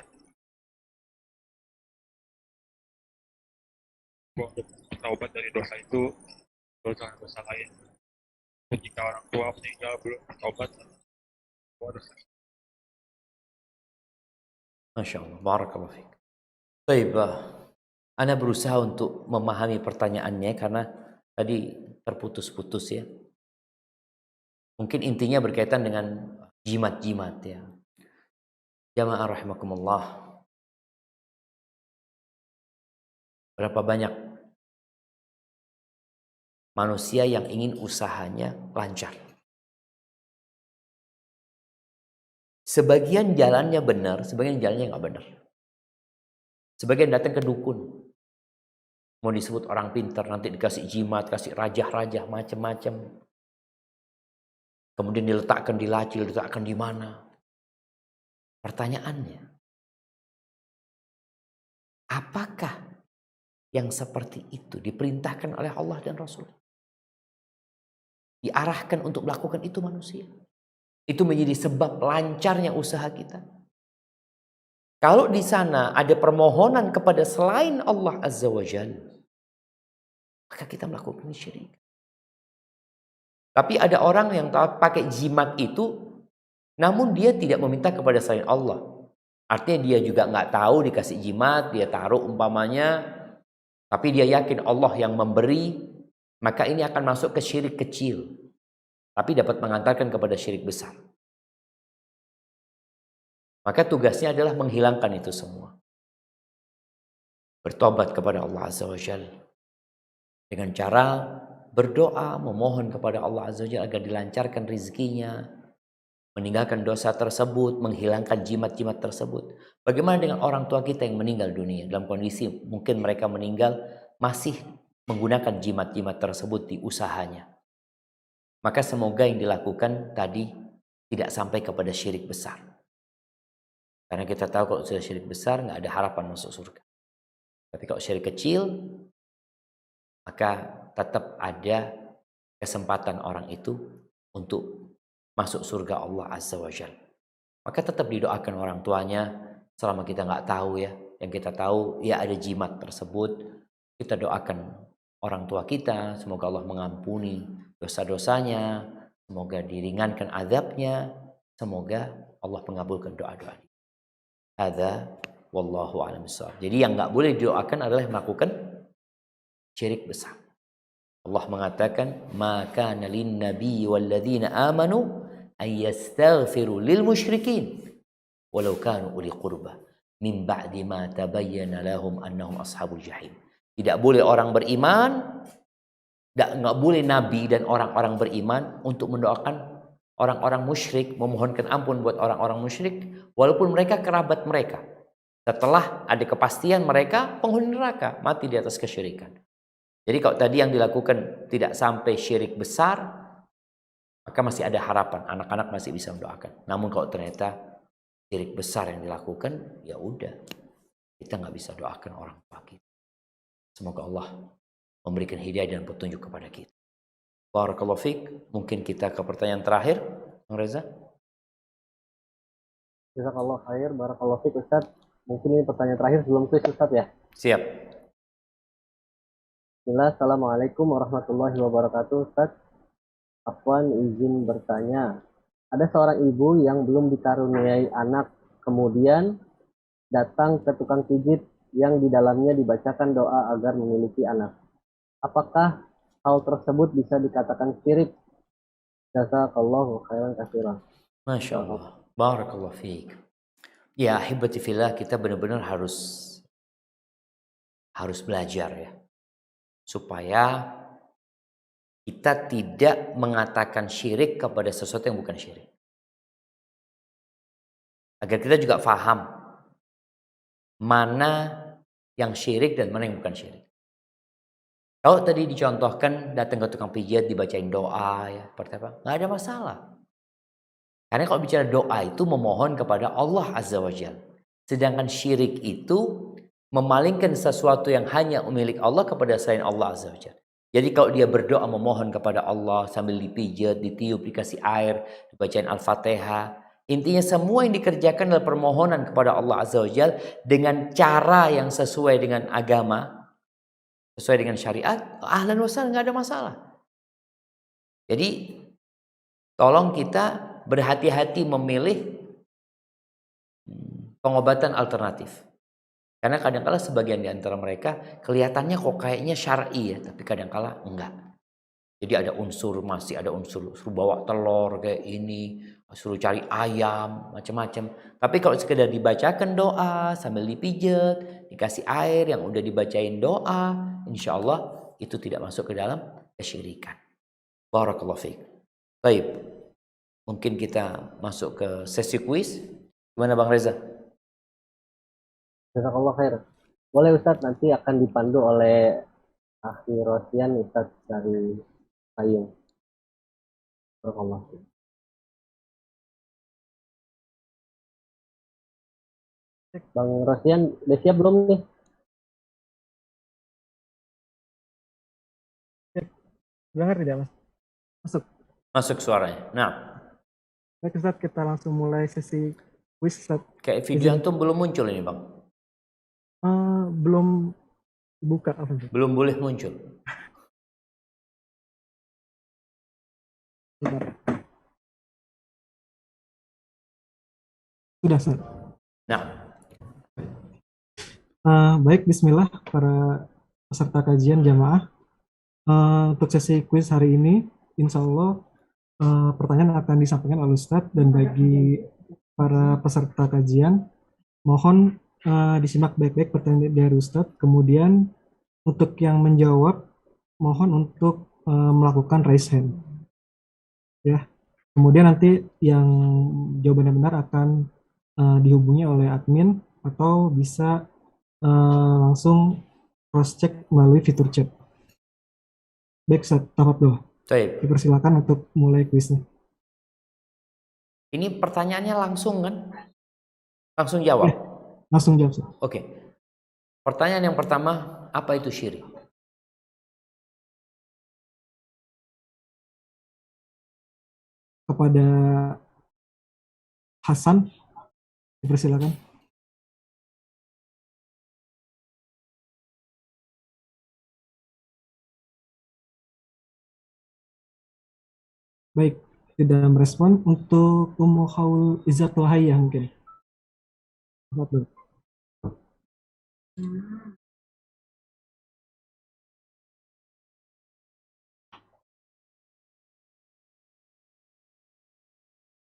Gua untuk bertaubat dari dosa itu, dosa lain. Ketika orang tua meninggal belum bertaubat, dosa. Masya Allah, barakallahu fiik. Baik, Ana berusaha untuk memahami pertanyaannya karena tadi terputus-putus ya. Mungkin intinya berkaitan dengan jimat-jimat ya. Jamaah rahimakumullah. Berapa banyak manusia yang ingin usahanya lancar. Sebagian jalannya benar, sebagian jalannya nggak benar. Sebagian datang ke dukun. Mau disebut orang pintar, nanti dikasih jimat, kasih rajah-rajah, macam-macam. Kemudian diletakkan di laci, diletakkan di mana. Pertanyaannya, apakah yang seperti itu diperintahkan oleh Allah dan Rasul? Diarahkan untuk melakukan itu manusia. Itu menjadi sebab lancarnya usaha kita. Kalau di sana ada permohonan kepada selain Allah Azza wa Jalla, maka kita melakukan syirik. Tapi ada orang yang pakai jimat itu, namun dia tidak meminta kepada selain Allah. Artinya dia juga nggak tahu dikasih jimat, dia taruh umpamanya Tapi dia yakin Allah yang memberi, maka ini akan masuk ke syirik kecil. Tapi dapat mengantarkan kepada syirik besar. Maka tugasnya adalah menghilangkan itu semua. Bertobat kepada Allah Azza wa Jalla. Dengan cara berdoa, memohon kepada Allah Azza wa Jalla agar dilancarkan rezekinya, meninggalkan dosa tersebut, menghilangkan jimat-jimat tersebut. Bagaimana dengan orang tua kita yang meninggal dunia dalam kondisi mungkin mereka meninggal masih menggunakan jimat-jimat tersebut di usahanya. Maka semoga yang dilakukan tadi tidak sampai kepada syirik besar. Karena kita tahu kalau sudah syirik besar nggak ada harapan masuk surga. Tapi kalau syirik kecil, maka tetap ada kesempatan orang itu untuk masuk surga Allah Azza wa Jalla. Maka tetap didoakan orang tuanya selama kita nggak tahu ya. Yang kita tahu ya ada jimat tersebut. Kita doakan orang tua kita, semoga Allah mengampuni dosa-dosanya, semoga diringankan azabnya, semoga Allah mengabulkan doa-doa. Hadza wallahu a'lam bishawab. Jadi yang nggak boleh didoakan adalah melakukan syirik besar. Allah mengatakan, "Ma kana lin-nabiy walladzina amanu ay yastaghfiru lil musyrikin walau kanu uli qurba min ba'di ma tabayyana lahum annahum ashabul jahim." Tidak boleh orang beriman, nggak boleh nabi dan orang-orang beriman untuk mendoakan orang-orang musyrik, memohonkan ampun buat orang-orang musyrik walaupun mereka kerabat mereka. Setelah ada kepastian mereka penghuni neraka, mati di atas kesyirikan. Jadi kalau tadi yang dilakukan tidak sampai syirik besar, maka masih ada harapan, anak-anak masih bisa mendoakan. Namun kalau ternyata syirik besar yang dilakukan, ya udah, kita nggak bisa doakan orang tua kita. Semoga Allah memberikan hidayah dan petunjuk kepada kita. Barakallahu fiik. Mungkin kita ke pertanyaan terakhir, Bang Reza. Jazakallah khair, barakallahu fiik Ustaz. Mungkin ini pertanyaan terakhir sebelum kuis Ustaz ya. Siap. Bismillah, Assalamualaikum warahmatullahi wabarakatuh Ustaz. Afwan izin bertanya. Ada seorang ibu yang belum dikaruniai anak, kemudian datang ke tukang pijit yang di dalamnya dibacakan doa agar memiliki anak. Apakah hal tersebut bisa dikatakan syirik? Jazakallahu khairan katsiran. Masya Allah. Barakallahu fiik. Ya, ahibati fillah, kita benar-benar harus belajar ya. Supaya kita tidak mengatakan syirik kepada sesuatu yang bukan syirik. Agar kita juga faham mana yang syirik dan mana yang bukan syirik. Kalau tadi dicontohkan datang ke tukang pijat dibacain doa ya, seperti apa? Nggak ada masalah. Karena kalau bicara doa itu memohon kepada Allah Azza wa Jalla. Sedangkan syirik itu memalingkan sesuatu yang hanya milik Allah kepada selain Allah Azza wa Jalla. Jadi kalau dia berdoa memohon kepada Allah sambil dipijat, ditiup, dikasih air, dibacain Al-Fatihah. Intinya semua yang dikerjakan adalah permohonan kepada Allah Azza wa Jalla dengan cara yang sesuai dengan agama, sesuai dengan syariat, ahlan wa sahlan, nggak ada masalah. Jadi tolong kita berhati-hati memilih pengobatan alternatif. Karena kadang-kala sebagian di antara mereka kelihatannya kok kayaknya syar'i ya, tapi kadang-kala enggak. Jadi ada unsur, masih ada unsur, suruh bawa telur kayak ini, suruh cari ayam, macam-macam. Tapi kalau sekedar dibacakan doa sambil dipijat, dikasih air yang udah dibacain doa, insya Allah itu tidak masuk ke dalam kesyirikan. Barakallahu fiik. Baik, mungkin kita masuk ke sesi kuis. Gimana Bang Reza? Jazakallah khair. Boleh Ustadz, nanti akan dipandu oleh Akhi Rosyan Ustadz dari Payung. Barakallah. Bang Rosyan, udah siap belum nih? Dengar tidak Mas? Masuk. Masuk suaranya. Nah. Baik Ustadz, kita langsung mulai sesi quiz Ustadz. Kayak video antum belum muncul ini Bang. Belum buka apa? Belum boleh muncul. Sudah Ustaz. Nah. Baik, bismillah para peserta kajian jamaah. Untuk sesi kuis hari ini, insya Allah pertanyaan akan disampaikan oleh Ustadz, dan bagi para peserta kajian, mohon disimak baik-baik pertanyaan dari Ustadz. Kemudian untuk yang menjawab, mohon untuk melakukan raise hand. Ya. Kemudian nanti yang jawabannya benar akan dihubungi oleh admin, atau bisa langsung cross-check melalui fitur chat. Baik, Ustaz, tafadhol. Baik. Dipersilakan untuk mulai kuisnya. Ini pertanyaannya langsung kan? Langsung jawab? Langsung jawab, Ustaz. Oke. Pertanyaan yang pertama, apa itu syirik? Kepada Hasan, dipersilakan. Baik, tidak merespon. Untuk Ummu Khaul Izzatul Hayyah mungkin. Tafadhol.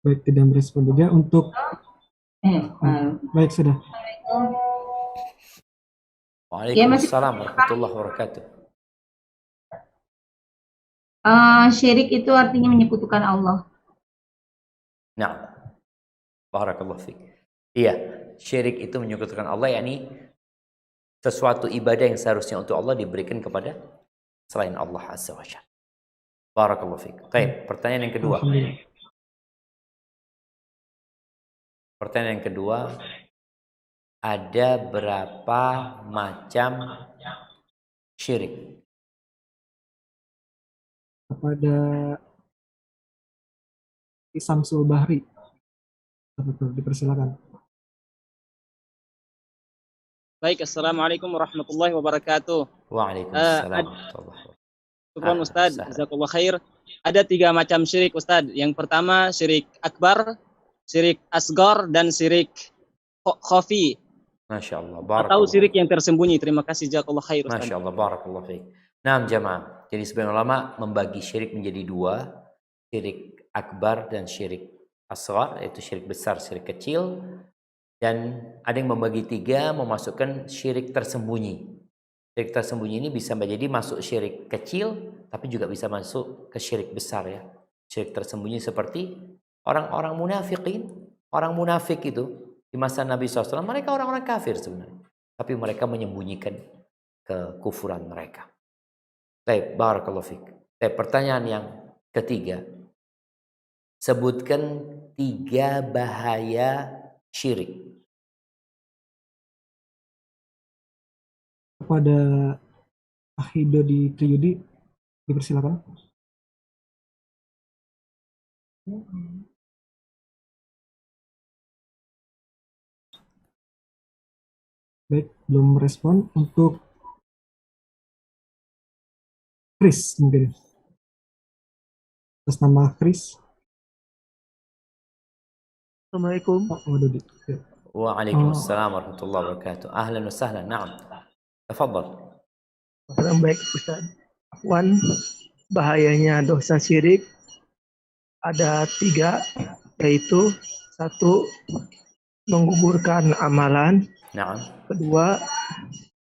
Baik, tidak merespon juga. Untuk baik, sudah. Waalaikumsalam warahmatullahi wabarakatuh. Syirik itu artinya menyekutukan Allah. Nah, barakallahu fiik. Iya, syirik itu menyekutukan Allah, yakni sesuatu ibadah yang seharusnya untuk Allah diberikan kepada selain Allah Azza wa Jalla. Barakallahu fiik. Baik, pertanyaan yang kedua. Pertanyaan yang kedua, ada berapa macam syirik? Kepada Samsul Bahri. Betul, dipersilakan. Baik, assalamualaikum warahmatullahi wabarakatuh. Waalaikumsalam warahmatullahi wabarakatuh. Syukran Ustaz, jazakallah khair. Ada 3 macam syirik Ustaz. Yang pertama syirik akbar, syirik asgar, dan syirik khafi. Masya Allah. Atau syirik yang tersembunyi. Terima kasih, jazakallah khair Ustaz. Masya Allah, barakallahu fiik. Nah, jamaah. Jadi sebagian ulama membagi syirik menjadi 2, syirik akbar dan syirik asghar, yaitu syirik besar, syirik kecil. Dan ada yang membagi 3, memasukkan syirik tersembunyi. Syirik tersembunyi ini bisa menjadi masuk syirik kecil, tapi juga bisa masuk ke syirik besar ya. Syirik tersembunyi seperti orang-orang munafikin. Orang munafik itu di masa Nabi SAW, mereka orang-orang kafir sebenarnya. Tapi mereka menyembunyikan kekufuran mereka. Baik, barakallahu fiik. Baik, pertanyaan yang ketiga. Sebutkan 3 bahaya syirik. Kepada Ahido di Triyudi, dipersilakan. Baik, belum merespon. Untuk Chris mungkin. Atas nama Chris. Assalamualaikum. Waalaikumsalam warahmatullahi wabarakatuh. Ahlan wa sahlan. Naam. Tafadhal. Baik Ustaz. Afwan, bahayanya dosa syirik ada 3, yaitu 1, menggugurkan amalan. Naam. 2,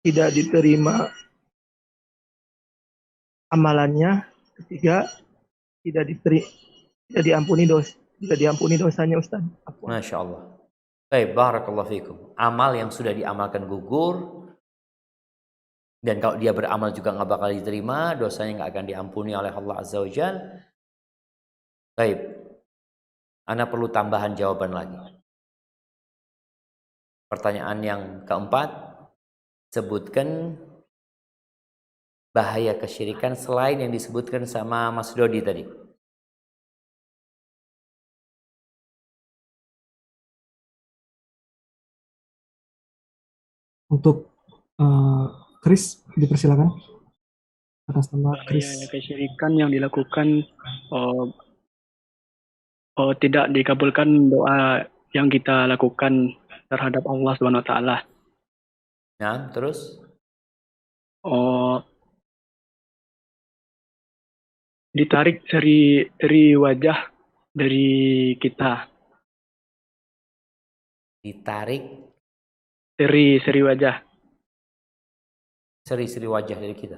tidak diterima amalannya. 3, tidak diampuni dosanya Ustaz. Masya Allah. Baik, barakallahu fikum. Amal yang sudah diamalkan gugur, dan kalau dia beramal juga nggak bakal diterima, dosanya nggak akan diampuni oleh Allah Azza wa Jalla. Baik, Ana perlu tambahan jawaban lagi. Pertanyaan yang keempat, sebutkan bahaya kesyirikan selain yang disebutkan sama Mas Dodi tadi. Untuk Chris, dipersilakan. Atas nama Chris. Bahaya kesyirikan yang dilakukan tidak dikabulkan doa yang kita lakukan terhadap Allah Subhanahu wa taala. Nah, terus Oh, ditarik dari wajah dari kita, Ditarik seri wajah. seri-seri wajah dari kita.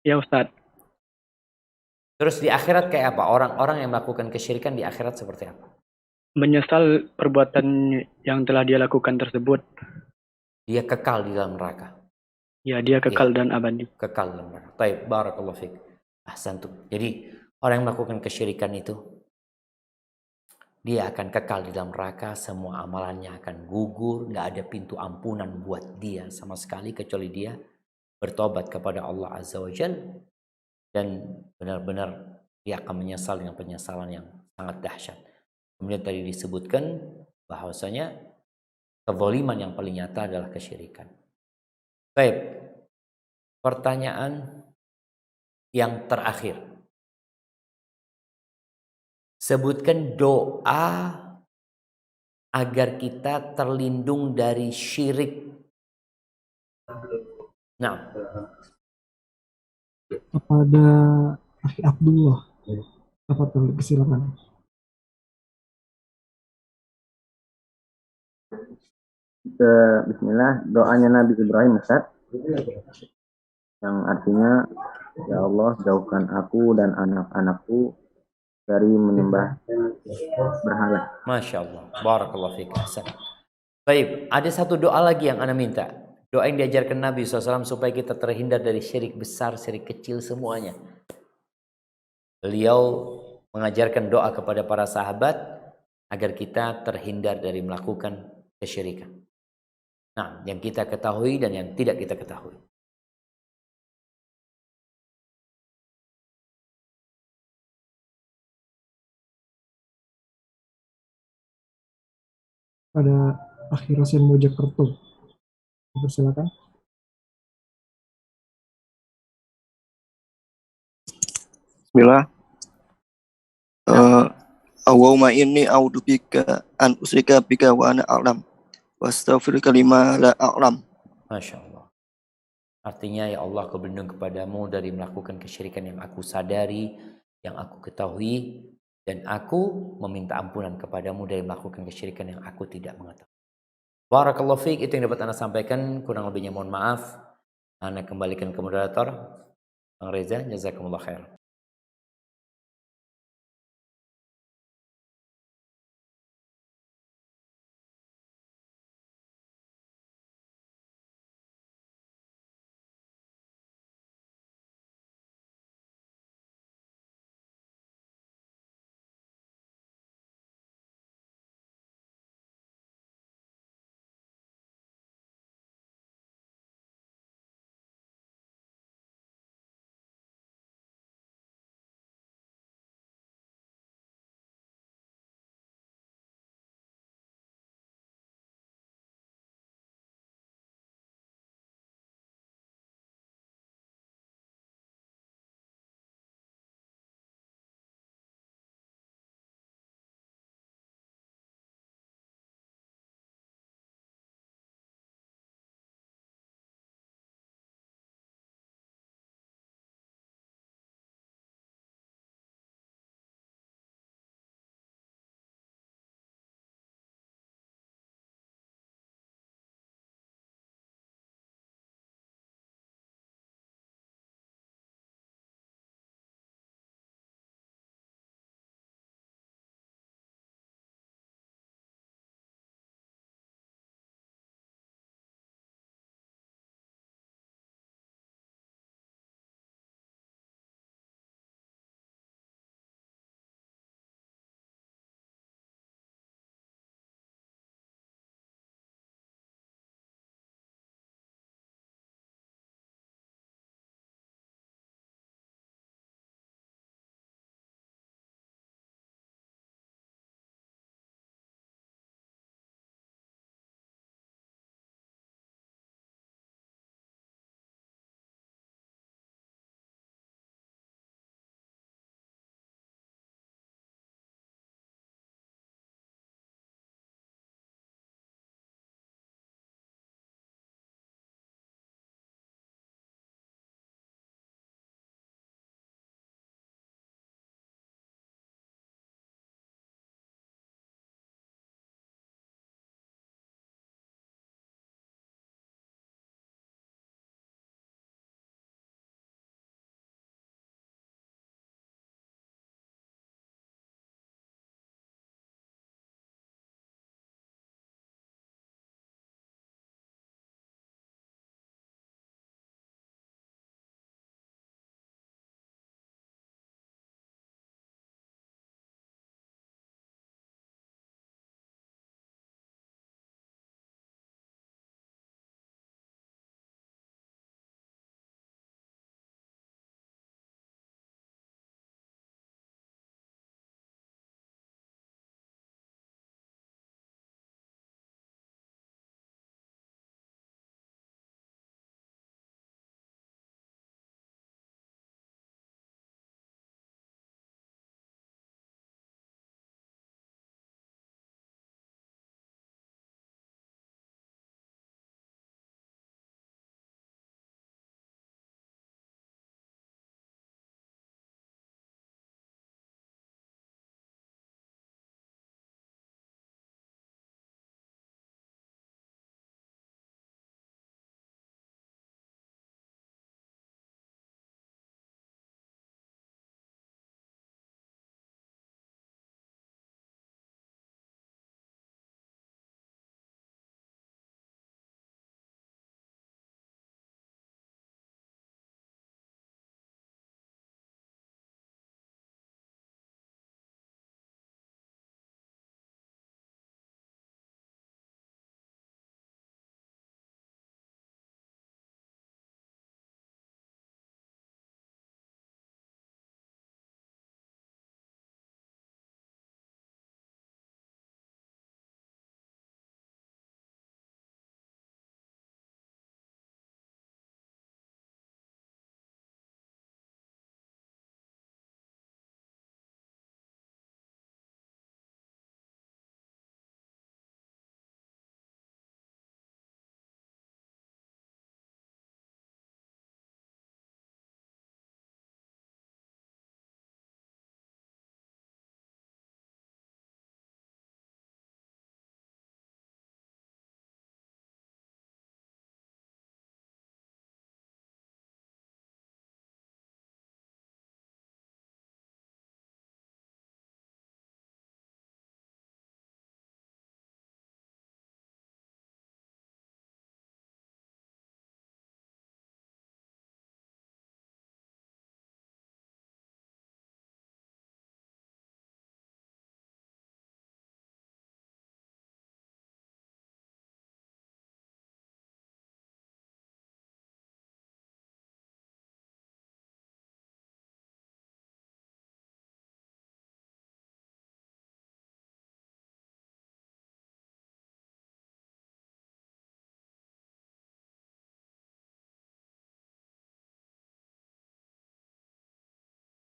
Ya Ustadz. Terus di akhirat kayak apa? Orang-orang yang melakukan kesyirikan di akhirat seperti apa? Menyesal perbuatan yang telah dia lakukan tersebut. Dia kekal di dalam neraka. Ya, dia kekal dan abadi. Kekal dalam neraka. Baik, barakallahu fiik. Ahsantum. Jadi orang yang melakukan kesyirikan itu dia akan kekal di dalam neraka, semua amalannya akan gugur, nggak ada pintu ampunan buat dia sama sekali kecuali dia bertobat kepada Allah Azza wa Jalla dan benar-benar dia akan menyesal dengan penyesalan yang sangat dahsyat. Kemudian tadi disebutkan bahwasanya kezaliman yang paling nyata adalah kesyirikan. Baik. Pertanyaan yang terakhir. Sebutkan doa agar kita terlindung dari syirik. Nah. Kepada Akhi Abdullah. Apa tuh? Silakan. Bismillah, doanya Nabi Ibrahim, Ustaz, yang artinya, ya Allah, jauhkan aku dan anak-anakku dari menyembah berhala. Masya Allah, barakallahu fiik. Baik, ada satu doa lagi yang Ana minta. Doa yang diajarkan Nabi SAW supaya kita terhindar dari syirik besar, syirik kecil, semuanya. Beliau mengajarkan doa kepada para sahabat agar kita terhindar dari melakukan kesyirikan. Nah, yang kita ketahui dan yang tidak kita ketahui. Pada Akhi Rasul Mojokerto. Silakan. Bismillah. Allahumma inni a'udzubika an usyrika bika wa ana a'lam. Wastaghfiruka lima la a'lam. Masya Allah. Artinya, ya Allah, aku berlindung kepadamu dari melakukan kesyirikan yang aku sadari, yang aku ketahui, dan aku meminta ampunan kepadamu dari melakukan kesyirikan yang aku tidak mengetahui. Barakallahu fiik, itu yang dapat Ana sampaikan. Kurang lebihnya mohon maaf. Ana kembalikan ke moderator, Bang Reza. Jazakumullah khair.